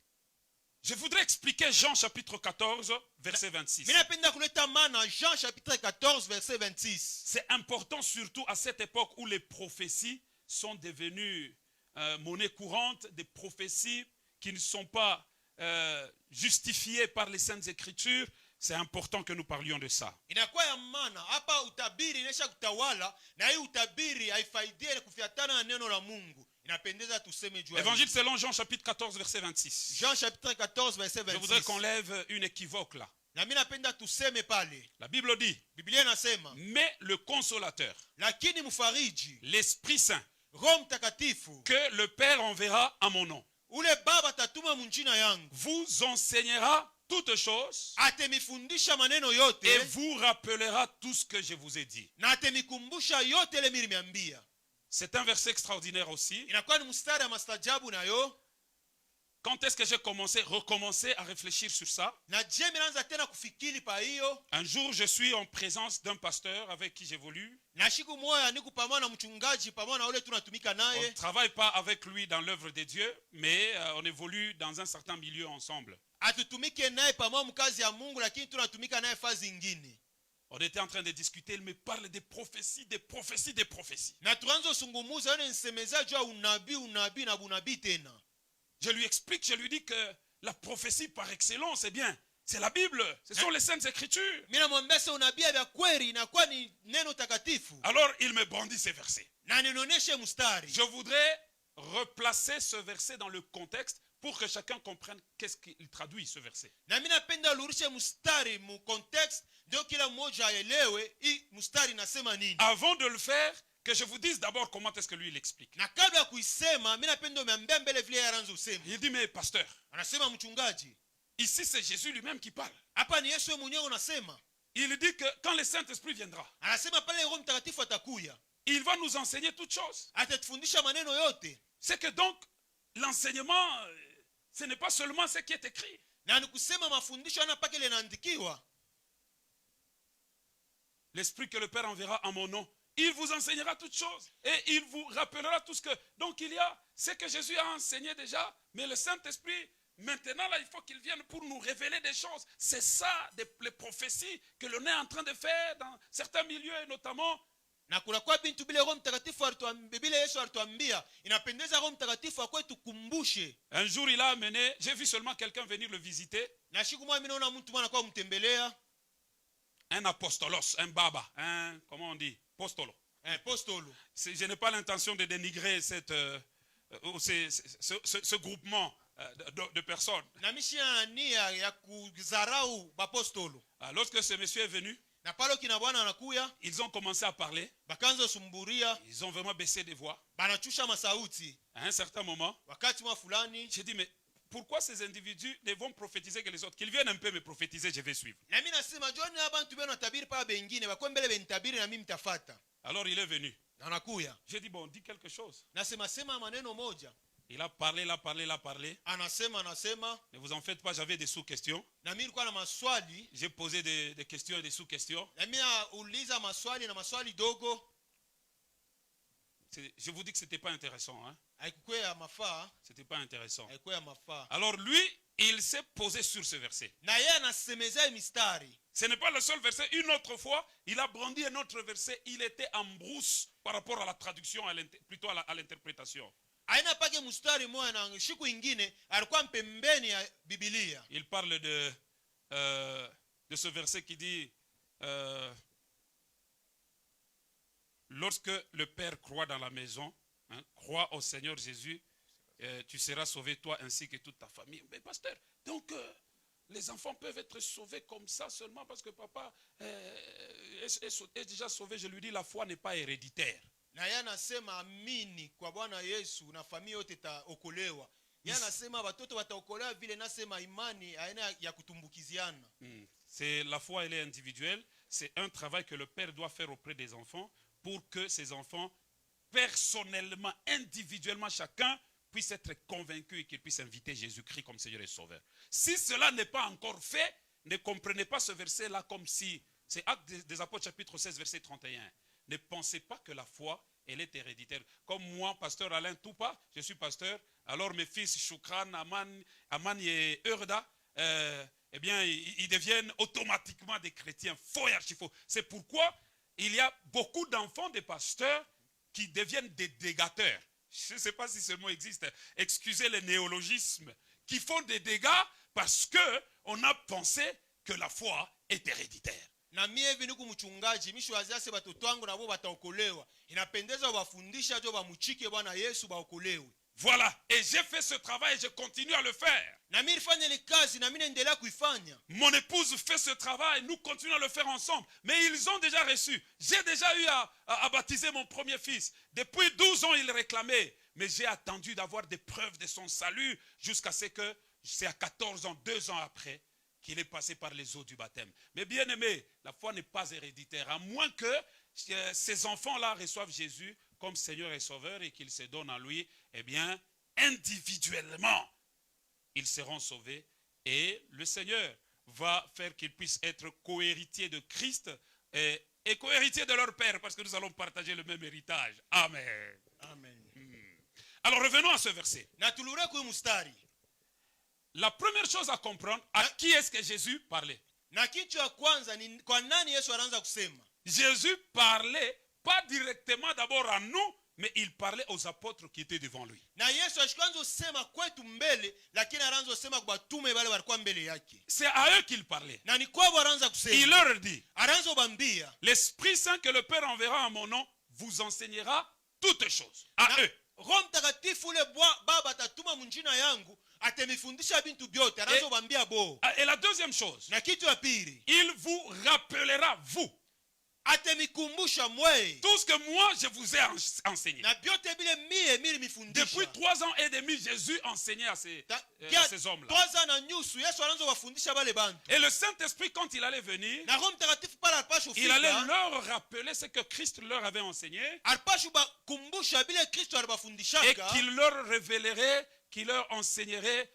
Je voudrais expliquer Jean chapitre 14, verset 26. Mimi napenda kuleta maana Jean chapitre 14 verset 26. C'est important surtout à cette époque où les prophéties sont devenues monnaie courante, des prophéties qui ne sont pas justifiées par les saintes écritures. C'est important que nous parlions de ça. Inakuwa ya maana hapa utabiri inaisha kutawala na hii utabiri haifaidie kufuatana na neno la Mungu. Inapendeza tuseme juu. Évangile selon Jean chapitre 14, verset 26. Jean chapitre 14 verset Je voudrais 26. qu'on lève une équivoque là. Na mimi napenda tuseme pale. La Bible dit, Biblia inasema, mais le consolateur, lakini mfariji, l'Esprit Saint, Roho Mtakatifu, que le Père enverra à mon nom, ule Baba tatuma munjina yangu, vous enseignera toutes choses atemifundisha maneno et yote vous rappellera tout ce que je vous ai dit. na atemikumbusha yote ile mimi nimeambia. C'est un verset extraordinaire aussi. Inakuwa ni mstari ya mastajabu nayo. Quand est-ce que j'ai recommencé à réfléchir sur ça? Na je minaanza tena kufikiri pa hiyo. Un jour, je suis en présence d'un pasteur avec qui j'évolue. Na siku moja niko pamoja na mchungaji pamoja na ule tunatumika On ne naye. travaille pas avec lui dans l'œuvre de Dieu, mais on évolue dans un certain milieu ensemble. Atutumike naye pamoja mkazi ya Mungu lakini tunatumika naye fazi nyingine. On était en train de discuter, il me parle des prophéties, des prophéties, des prophéties. Na tuanze sungumuza ane nsemeza jua unabii na bunabii tena. Je lui explique, je lui dis que la prophétie par excellence, eh bien, c'est la Bible, ce sont les Saintes Écritures. Mina mwambia se unabii vya kweli inakuwa ni neno takatifu. Alors il me brandit ces versets. Na ninoneshe mstari. Je voudrais replacer ce verset dans le contexte pour que chacun comprenne qu'est-ce qu'il traduit ce verset. Na mina penda lurishe mstari mu context ndio kila mmoja aelewe hii mstari nasema nini. Avant de le faire, que je vous dise d'abord comment est-ce que lui il explique. Na kabla kuisema mina penda umeambia mbele vile yaranza usema. Il dit mais pasteur, Anasema mchungaji, ici c'est Jésus lui-même qui parle. hapa ni Yesu mwenyewe unasema. Il dit que quand le Saint-Esprit viendra, Anasema pale Roho Mtakatifu atakuya. il va nous enseigner toutes choses. Atatufundisha maneno yote. C'est que donc l'enseignement, ce n'est pas seulement ce qui est écrit. Na ni kusema mafundisho yana pake ile inaandikiwa. L'Esprit que le Père enverra en mon nom, il vous enseignera toutes choses et il vous rappellera tout ce que... Donc il y a ce que Jésus a enseigné déjà, mais le Saint-Esprit, maintenant là, il faut qu'il vienne pour nous révéler des choses. C'est ça, les prophéties que l'on est en train de faire dans certains milieux et notamment... Na kunakuwa bintu bile Roho Mtakatifu alituambia, bile Yesu alituambia, inapendeza Roho Mtakatifu akwe tukumbushe. Un jour il a amené, j'ai vu seulement quelqu'un venir le visiter, Na siku moja mimi naona mtu mwana kwa mtembelea, un apostolos, un baba, un, comment on dit, apostolo. apostolo. Je n'ai pas l'intention de dénigrer ce groupement de personnes. Na mishia nia ya kuzarau bapostolo. Lorsque ce monsieur est venu, Na palo kina bwana anakuya, ils ont commencé à parler. bakanza sumburia, Ils ont vraiment baissé des voix. banachusha masauti. À un certain moment, Wakati mwa fulani, j'ai dit, mais pourquoi ces individus ne vont prophétiser que les autres? Qu'ils viennent un peu me prophétiser, je vais suivre. na mimi nasema John abantu beno tabiri pa bengine, bakwembele benitabiri na mimi mtafata. Alors il est venu. Na anakuya. J'ai dit, bon, dis quelque chose. Nasema sema maneno moja. Il a parlé, il a parlé, il a parlé. Anasema. Ne vous en faites pas, j'avais des sous-questions. Na mimi nilikuwa na maswali. J'ai posé des questions et des sous-questions. Na mimi nauliza maswali na maswali dogo. Je vous dis que ce n'était pas intéressant. Hein? Haikuwa ya mafaa. C'était pas intéressant. Haikuwa ya mafaa. Alors lui, il s'est posé sur ce verset. Na yeye anasemeza mistari. Ce n'est pas le seul verset. Une autre fois, il a brandi un autre verset. Il était en brousse par rapport à la traduction, plutôt à l'interprétation. Aina pake mstari moja na siku ingine alikuwa mpembeni ya Biblia. Il parle de ce verset qui dit lorsque le Père croit dans la maison, hein, croit au Seigneur Jésus, tu seras sauvé toi ainsi que toute ta famille. Mais pasteur, donc les enfants peuvent être sauvés comme ça seulement parce que papa est déjà sauvé. Je lui dis, la foi n'est pas héréditaire. Na yeye anasema amini kwa Bwana Yesu na familia yote itaokolewa. Yeye anasema watoto wataokolewa vile nasema imani aina ya kutumbukiziana. C'est la foi, elle est individuelle. C'est un travail que le Père doit faire auprès des enfants pour que ces enfants, personnellement, individuellement, chacun puisse être convaincu et qu'il puisse inviter Jésus-Christ comme Seigneur et Sauveur. Si cela n'est pas encore fait, ne comprenez pas ce verset-là comme si... C'est Actes des Apôtres chapitre 16, verset 31. Ne pensez pas que la foi, elle est héréditaire. Comme moi, pasteur Alain Toupa, je suis pasteur, alors mes fils Choukran, Aman et Eurda, eh bien, ils deviennent automatiquement des chrétiens. Faux et archi-faux. C'est pourquoi il y a beaucoup d'enfants de pasteurs qui deviennent des dégateurs. Je ne sais pas si ce mot existe. Excusez le néologisme. Qui font des dégâts parce qu'on a pensé que la foi est héréditaire. Na mie hivi niku mchungaji, mishwazia se batoto wangu nabo bataokolewa. Inapendeza wafundisha jo bamuchike Bwana Yesu baokolewe. Voilà, et j'ai fait ce travail et je continue à le faire. Na mimi nifanye ile kazi na mimi naendelea kuifanya. Mon épouse fait ce travail, nous continuons à le faire ensemble. Mais ils ont déjà reçu. J'ai déjà eu à baptiser mon premier fils. Depuis 12 ans, il réclamait. Mais j'ai attendu d'avoir des preuves de son salut jusqu'à ce que, c'est à 14 ans, 2 ans après, qu'il est passé par les eaux du baptême. Mais bien aimé, la foi n'est pas héréditaire. À moins que ces enfants-là reçoivent Jésus comme Seigneur et Sauveur et qu'ils se donnent à lui, eh bien, individuellement, ils seront sauvés et le Seigneur va faire qu'ils puissent être co-héritiers de Christ et co-héritiers de leur Père parce que nous allons partager le même héritage. Amen. Amen. Alors revenons à ce verset. Na tulure ku mustari. La première chose à comprendre, à qui est-ce que Jésus parlait? Na kitu ya kwanza ni kwa nani Yesu anaanza kusema? Jésus parlait pas directement d'abord à nous, mais il parlait aux apôtres qui étaient devant lui. Na Yesu ashikwanza usema kwetu mbele, lakini anaanza usema kwa batume wale walikuwa mbele yake. C'est à eux qu'il parlait. Na ni kwao anaanza Il kusema. leur dit, Anaanza bambia. l'Esprit Saint que le Père enverra en mon nom vous enseignera toutes choses. À Na eux. Roho Mtakatifu ule Baba atatuma munjina yangu, atemifundisha bintu byote. Anaanza bambia bo. Et la deuxième chose, Na kitu ya pili, il vous rappellera, vous, atemikumbusha mwe. tout ce que moi je vous ai enseigné. Na byote bile mie mifundisha. Depuis 3 ans et demi, Jésus enseignait à ces hommes-là. 3 ans na nyusu Yesu anaanza wafundisha bale bantu. Et le Saint-Esprit, quand il allait venir, Na Roho Mtakatifu pala alipasha il allait ufika. leur rappeler ce que Christ leur avait enseigné Alipasha kumbusha bile Kristo et alibafundishaka. qu'il leur révélerait, qu'il leur enseignerait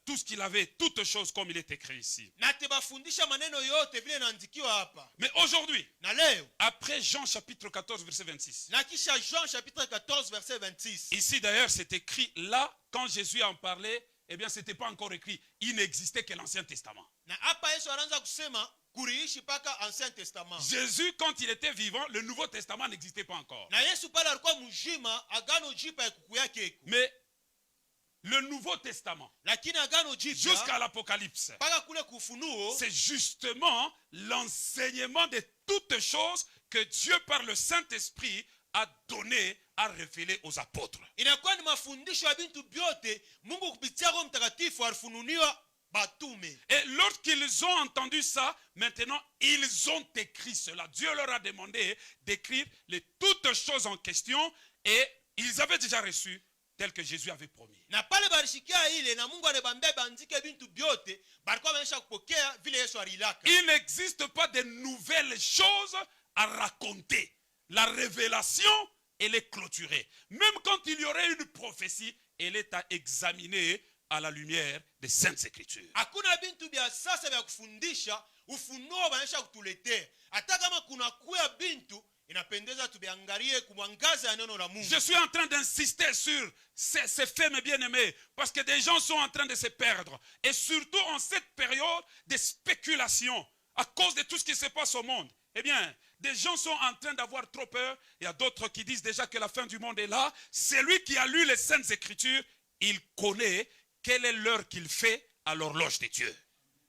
tout ce qu'il avait, toutes choses comme il est écrit ici. Na tebafundisha maneno yote vile naandikiwa hapa. Mais aujourd'hui, Na leo après Jean chapitre 14, verset 26, na kisha Jean chapitre 14 verset 26. ici d'ailleurs c'est écrit là, quand Jésus en parlait, eh bien c'était pas encore écrit, il n'existait que l'Ancien Testament. Na hapa Yesu anaanza kusema kuriishi paka Ancien Testament. Jésus, quand il était vivant, le Nouveau Testament n'existait pas encore. Na Yesu pale alikuwa mjima, agano jipa ya kuku yake. Mais le Nouveau Testament, Lakini agano jusqu'à jipya l'Apocalypse, paka kule kufunuo, c'est justement l'enseignement de toutes choses que Dieu par le Saint-Esprit a donné, a révélé aux apôtres. inakuwa ni mafundisho ya bintu byote Mungu kupitia Roho Mtakatifu alifununiwa batume. Et lorsqu'ils ont entendu ça, maintenant, ils ont écrit cela. Dieu leur a demandé d'écrire toutes choses en question et ils avaient déjà reçu tel que Jésus avait promis. Na pale barishikia ile na Mungu anabambia bandike bintu byote, balikuwa wamesha kupokea vile Yesu alilaka. Il n'existe pas de nouvelles choses à raconter. La révélation, elle est clôturée. Même quand il y aurait une prophétie, elle est à examiner à la lumière des Saintes Écritures. Hakuna bintu bya sasa bya kufundisha, ufunuo banesha kutuletea. Hata kama kuna kuya bintu inapendeza tubiangalie kumwangaza ya neno la Mungu. Je suis en train d'insister sur ces faits, mes bien-aimés, parce que des gens sont en train de se perdre. Et surtout en cette période de spéculation, à cause de tout ce qui se passe au monde. Eh bien, des gens sont en train d'avoir trop peur. Il y a d'autres qui disent déjà que la fin du monde est là. Celui qui a lu les Saintes Écritures, il connaît quelle est l'heure qu'il fait à l'horloge de Dieu.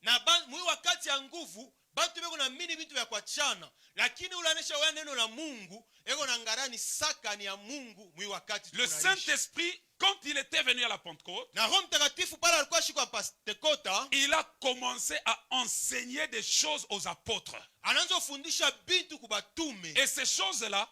Na mwi wakati ya nguvu, bantu beko na mini bintu vya kuachana, lakini ulanesha wa neno la Mungu, eko na ngarani saka ni ya Mungu mwi wakati Le tunaishi. Saint-Esprit, quand il était venu à la Pentecôte, Na Roho Mtakatifu pale alikuwa shikwa Pentekota, il a commencé à enseigner des choses aux apôtres. anaanza kufundisha bintu kubatume. Et ces choses-là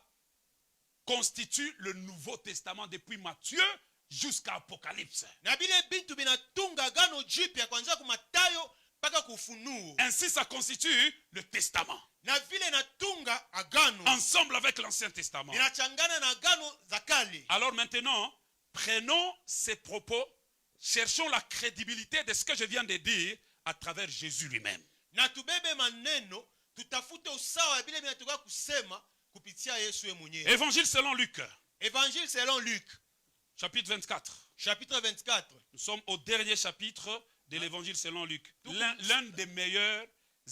constituent le Nouveau Testament depuis Matthieu jusqu'à Apocalypse. Na bile bintu binatunga agano jipya kuanzia ku Mathayo mpaka kufunuo. Ainsi, ça constitue le Testament. Na vile natunga agano Ensemble avec l'Ancien Testament. inachangana na agano za kale. Alors maintenant, prenons ces propos, cherchons la crédibilité de ce que je viens de dire à travers Jésus lui-même. Na tubebe maneno, tutafute usawa ya bile binatoka kusema kupitia Yesu ye mwenyewe. Évangile selon Luc, Évangile selon Luc, chapitre 24. chapitre 24. Nous sommes au dernier chapitre de l'évangile selon Luc. L'un des meilleurs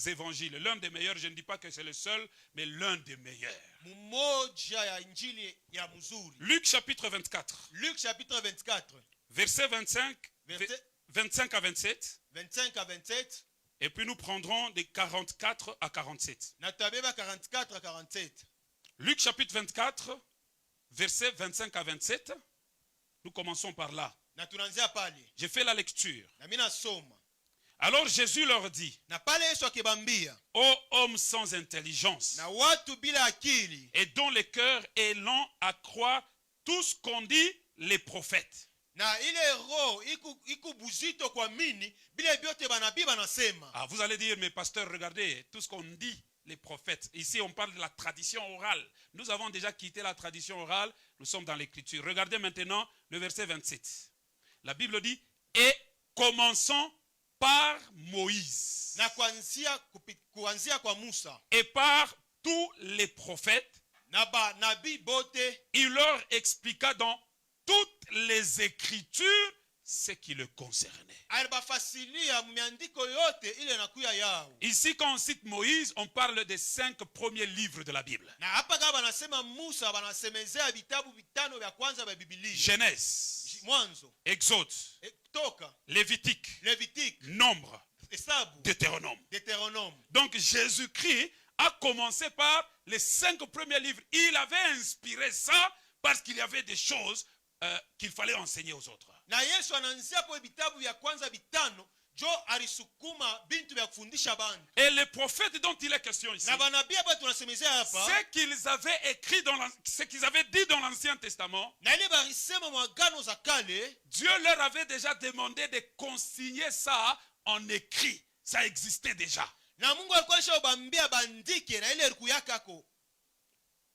évangiles. L'un des meilleurs, je ne dis pas que c'est le seul, mais l'un des meilleurs. Mmoja ya injili ya mzuri. Luc chapitre 24, Luc chapitre 24, verset 25, verset 25 à 27. 25 à 27. Et puis nous prendrons des 44 à 47. Na tutabeba 44 à 47. Luc chapitre 24, verset 25 à 27. Nous commençons par là. Na tunaanzia pale. J'ai fait la lecture. Na mimi nasoma. Alors Jésus leur dit, Na pale Yesu akibambia, ô hommes sans intelligence, na watu bila akili, et dont le cœur est lent à croire tout ce qu'ont dit les prophètes. na ile roho iku buzito kwa mini bila byote banabii banasema. Ah, vous allez dire, mais pasteur, regardez tout ce qu'on dit les prophètes. Ici, on parle de la tradition orale. Nous avons déjà quitté la tradition orale. Nous sommes dans l'écriture. Regardez maintenant le verset 27. La Bible dit, et commençons par Moïse Na kuanzia kwa Musa, et par tous les prophètes, na ba nabii bote, il leur expliqua dans toutes les écritures ce qui le concernait. alibafasilia miandiko yote ile nakuya yao. Ici, quand on cite Moïse, on parle des 5 premiers livres de la Bible. Na hapa kama banasema Musa banasemezea vitabu vitano vya kwanza vya Biblia. Genèse, Mwanzo, Exode, Toka, Lévitique, Levitique, Nombre, Hesabu, Deutéronome. Deutéronome. Donc Jésus-Christ a commencé par les 5 premiers livres. Il avait inspiré ça parce qu'il y avait des choses qu'il fallait enseigner aux autres. Na Yesu anaanzia kwa vitabu vya kwanza vitano jo alisukuma bintu vya kufundisha bantu. Et les prophètes dont il est question ici, Na banabii hapa tunasemezea hapa ce qu'ils avaient écrit ce qu'ils avaient dit dans l'Ancien Testament, na ile barisema mwagano za kale, Dieu leur avait déjà demandé de consigner ça en écrit. Ça existait déjà. na Mungu alikuwa alishabambia bandike na ile ilikuyakako.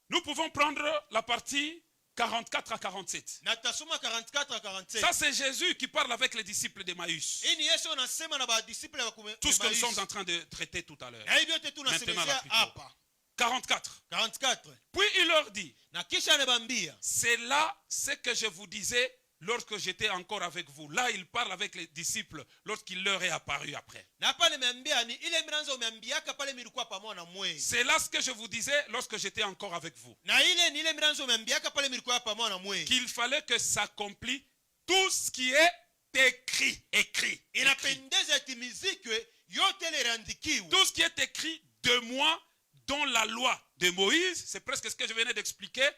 Nous pouvons prendre la partie 44 à 47. Na tutasoma 44 à 47. Ça, c'est Jésus qui parle avec les disciples d'Emmaüs. Hii ni Yesu anasema na badisiple wa Tout ce que nous Emmaüs. sommes en train de traiter tout à l'heure. Na hivyo yote Maintenant, là, tunasemezea plutôt. hapa 44. 44. Puis il leur dit, Na kisha anabambia, c'est là ce que je vous disais lorsque j'étais encore avec vous. Là, il parle avec les disciples lorsqu'il leur est apparu après. na hapa nimeambia ni ile miranzo umeambiaka pale milikuwa pamoja na mwezi. C'est là ce que je vous disais lorsque j'étais encore avec vous. Na ile ni ile miranzo umeambiaka pale milikuwa pamoja na mwezi. Qu'il fallait que s'accomplisse tout ce qui est écrit. Écrit. Inapendeza itimizikwe yote ile iliandikiwa. Tout ce qui est écrit de moi dans la loi de Moïse, c'est presque ce que je venais d'expliquer,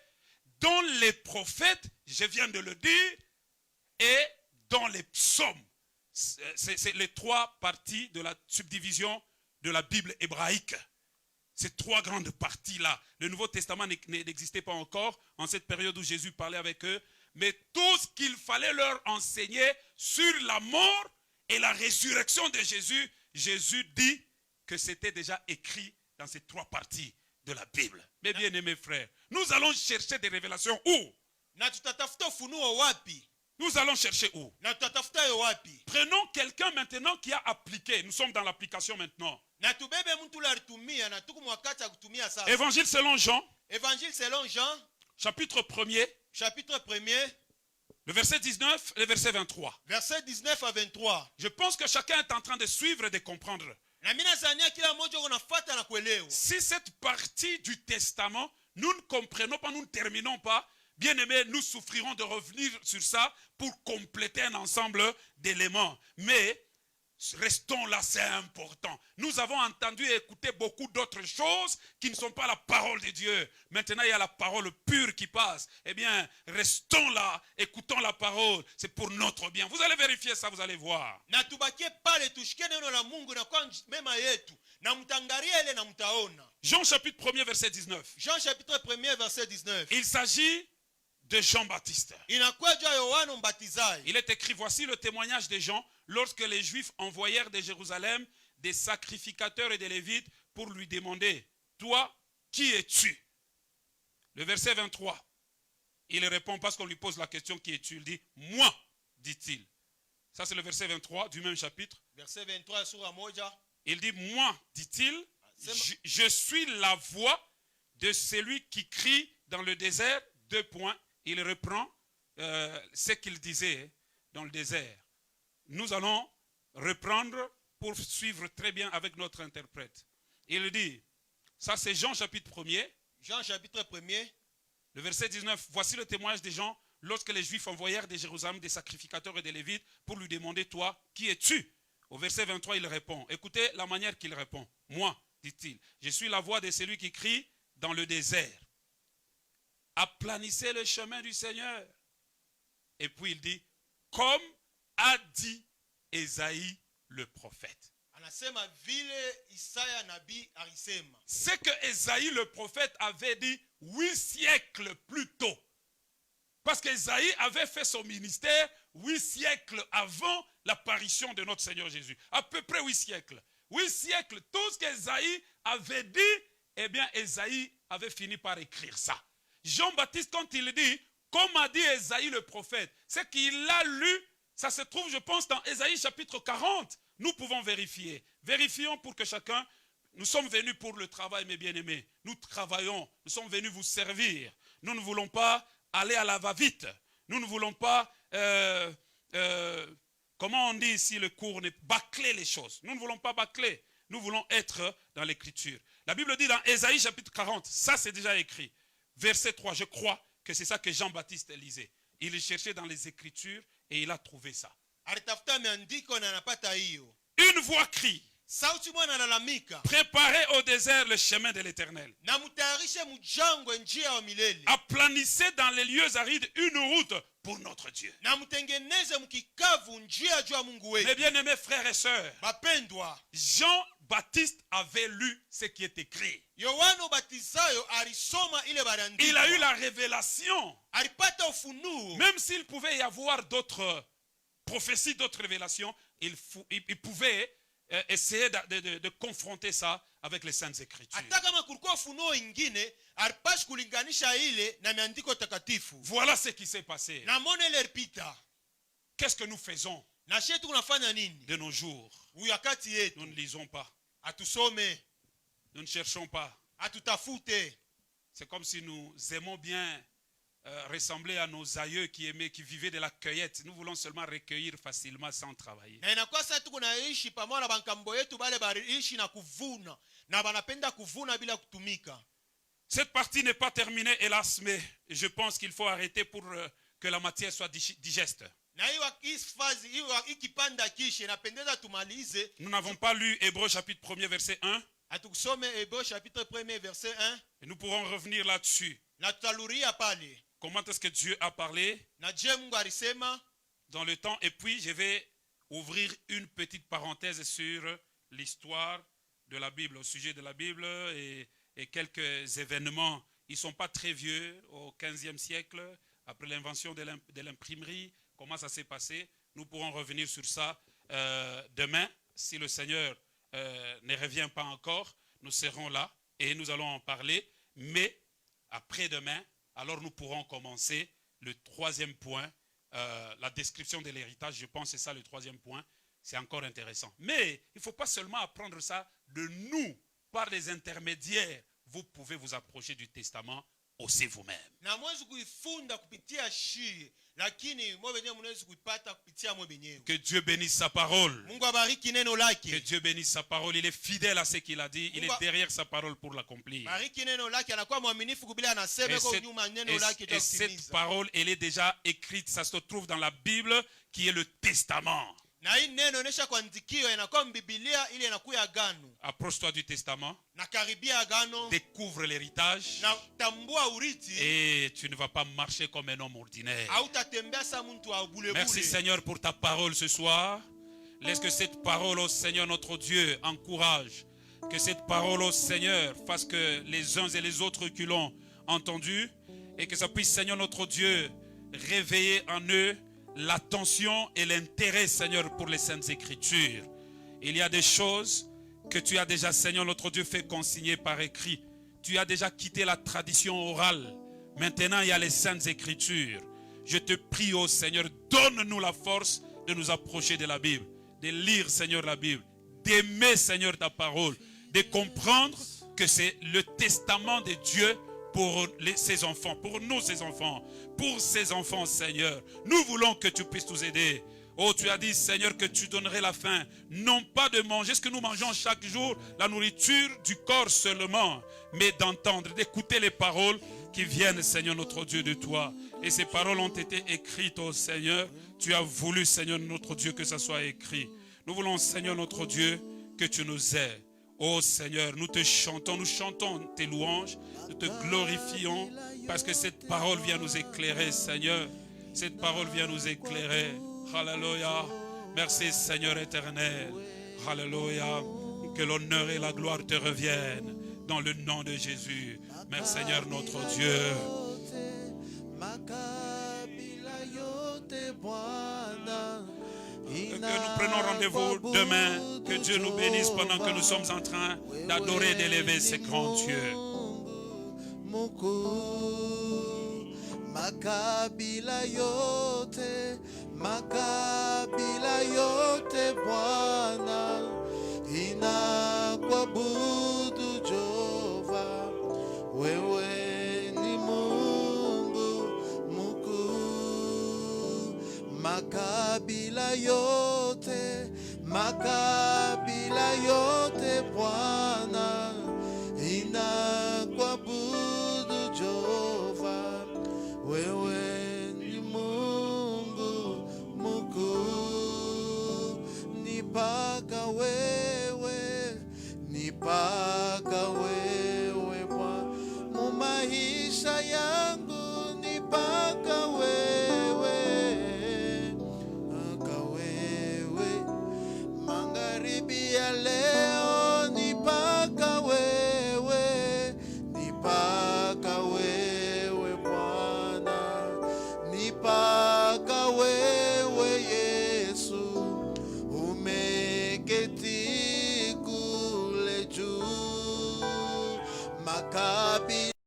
dans les prophètes, je viens de le dire, et dans les psaumes. C'est les 3 parties de la subdivision de la Bible hébraïque. Ces 3 grandes parties-là. Le Nouveau Testament n'existait pas encore en cette période où Jésus parlait avec eux. Mais tout ce qu'il fallait leur enseigner sur la mort et la résurrection de Jésus, Jésus dit que c'était déjà écrit dans ces 3 parties de la Bible. Mes bien-aimés frères, nous allons chercher des révélations où? Na tutatafuta ufunuo wapi? Nous allons chercher où? Na tutatafuta yo wapi? Prenons quelqu'un maintenant qui a appliqué. Nous sommes dans l'application maintenant. Na tubebe mtu ule alitumia na tuku mwakati ya kutumia sasa. Évangile selon Jean, Évangile selon Jean, chapitre 1er, chapitre 1er, le verset 19 et le verset 23. verset 19 à 23. Je pense que chacun est en train de suivre et de comprendre. Na mimi nazania kila mmoja unafuata na kuelewa. Si cette partie du testament, nous ne comprenons pas, nous ne terminons pas, bien aimés, nous souffrirons de revenir sur ça pour compléter un ensemble d'éléments. Mais restons là, c'est important. Nous avons entendu et écouté beaucoup d'autres choses qui ne sont pas la parole de Dieu. Maintenant, il y a la parole pure qui passe. Eh bien, restons là, écoutons la parole. C'est pour notre bien. Vous allez vérifier ça, vous allez voir. Na tubakie pale tushike neno la Mungu na kwa mema yetu. Na mtangaria ile na mtaona. Jean chapitre 1er, verset 19. Jean chapitre 1er verset 19. Il s'agit de Jean-Baptiste. Inakuwa juu ya Yohana Mbatizaji. Il est écrit, voici le témoignage de Jean, lorsque les Juifs envoyèrent de Jérusalem des sacrificateurs et des Lévites pour lui demander, toi, qui es-tu? Le verset 23, il répond parce qu'on lui pose la question, qui es-tu? Il dit, moi, dit-il. Ça c'est le verset 23 du même chapitre. Verset 23 sura moja. Il dit, moi, dit-il, je suis la voix de celui qui crie dans le désert. 2 points. Il reprend ce qu'il disait dans le désert. Nous allons reprendre pour suivre très bien avec notre interprète. Il dit, ça c'est Jean chapitre 1er. Jean chapitre 1er. Le verset 19, voici le témoignage des gens lorsque les Juifs envoyèrent de Jérusalem des sacrificateurs et des Lévites pour lui demander, toi, qui es-tu? Au verset 23, il répond. Écoutez la manière qu'il répond. Moi, dit-il, je suis la voix de celui qui crie dans le désert. Aplanissez le chemin du Seigneur. Et puis il dit, comme a dit Ésaïe le prophète. Anasema vile Isaya nabii alisema. Ce que Ésaïe le prophète avait dit 8 siècles plus tôt. Parce qu'Ésaïe avait fait son ministère 8 siècles avant l'apparition de notre Seigneur Jésus. À peu près 8 siècles. 8 siècles, tout ce qu'Ésaïe avait dit, eh bien Ésaïe avait fini par écrire ça. Jean-Baptiste, quand il dit, comme a dit Ésaïe le prophète, c'est qu'il a lu, ça se trouve, je pense, dans Ésaïe chapitre 40. Nous pouvons vérifier. Vérifions pour que chacun, nous sommes venus pour le travail, mes bien-aimés. Nous travaillons, nous sommes venus vous servir. Nous ne voulons pas aller à la va-vite. Nous ne voulons pas comment on dit ici le cours, bâcler les choses. Nous ne voulons pas bâcler. Nous voulons être dans l'écriture. La Bible dit dans Ésaïe chapitre 40, ça c'est déjà écrit. Verset 3, je crois que c'est ça que Jean-Baptiste lisait. Il cherchait dans les Écritures et il a trouvé ça. Une voix crie. Préparez au désert le chemin de l'Éternel. Aplanissez dans les lieux arides une route pour notre Dieu. Mes bien-aimés frères et sœurs, Jean-Baptiste avait lu ce qui est écrit. Il a eu la révélation. Même s'il pouvait y avoir d'autres prophéties, d'autres révélations, il pouvait essayer de confronter ça avec les Saintes Écritures. Voilà ce qui s'est passé. Qu'est-ce que nous faisons de nos jours? Nous ne lisons pas. Nous ne cherchons pas. C'est comme si nous aimons bien ressembler à nos aïeux qui vivaient de la cueillette. Nous voulons seulement recueillir facilement sans travailler. Cette partie n'est pas terminée, hélas, mais je pense qu'il faut arrêter pour que la matière soit digeste. Nous n'avons pas lu Hébreux chapitre 1 verset 1. Et nous pourrons revenir là-dessus. Comment est-ce que Dieu a parlé dans le temps? Et puis je vais ouvrir une petite parenthèse sur l'histoire de la Bible, au sujet de la Bible et quelques événements. Ils ne sont pas très vieux, au 15e siècle, après l'invention de l'imprimerie. Comment ça s'est passé? Nous pourrons revenir sur ça demain. Si le Seigneur ne revient pas encore, nous serons là et nous allons en parler. Mais après-demain, alors nous pourrons commencer le troisième point, la description de l'héritage. Je pense que c'est ça le troisième point. C'est encore intéressant. Mais il ne faut pas seulement apprendre ça de nous, par les intermédiaires. Vous pouvez vous approcher du testament aussi vous-même. Que Dieu bénisse sa parole. Que Dieu bénisse sa parole. Il est fidèle à ce qu'il a dit. Il est derrière sa parole pour l'accomplir. Et cette parole, elle est déjà écrite. Ça se trouve dans la Bible qui est le testament. Approche-toi du testament. Découvre l'héritage. Et tu ne vas pas marcher comme un homme ordinaire. Merci Seigneur pour ta parole ce soir. Laisse que cette parole au Seigneur notre Dieu encourage. Que cette parole au Seigneur fasse que les uns et les autres qui l'ont entendu, et que ça puisse Seigneur notre Dieu réveiller en eux l'attention et l'intérêt, Seigneur, pour les Saintes Écritures. Il y a des choses que tu as déjà, Seigneur, notre Dieu, fait consigner par écrit. Tu as déjà quitté la tradition orale. Maintenant, il y a les Saintes Écritures. Je te prie, ô Seigneur, donne-nous la force de nous approcher de la Bible, de lire, Seigneur, la Bible, d'aimer, Seigneur, ta parole, de comprendre que c'est le testament de Dieu pour ses enfants, pour nous, ses enfants, pour ses enfants, Seigneur. Nous voulons que tu puisses nous aider. Oh, tu as dit, Seigneur, que tu donnerais la faim, non pas de manger ce que nous mangeons chaque jour, la nourriture du corps seulement, mais d'entendre, d'écouter les paroles qui viennent, Seigneur, notre Dieu, de toi. Et ces paroles ont été écrites, oh Seigneur. Tu as voulu, Seigneur, notre Dieu, que ça soit écrit. Nous voulons, Seigneur, notre Dieu, que tu nous aides. Oh Seigneur, nous chantons tes louanges, nous te glorifions parce que cette parole vient nous éclairer, Seigneur. Cette parole vient nous éclairer. Alléluia. Merci Seigneur éternel. Alléluia. Que l'honneur et la gloire te reviennent dans le nom de Jésus. Merci Seigneur notre Dieu. Que nous prenons rendez-vous demain. Que Dieu nous bénisse pendant que nous sommes en train d'adorer et d'élever ce grand Dieu. Makabila yote Bwana inakuabudu Jehova, wewe ni Mungu mkuu. Makabila yote, makabila yote Bwana inakuabudu Jehova, wewe ni Mungu mkuu, ni paka wewe, ni paka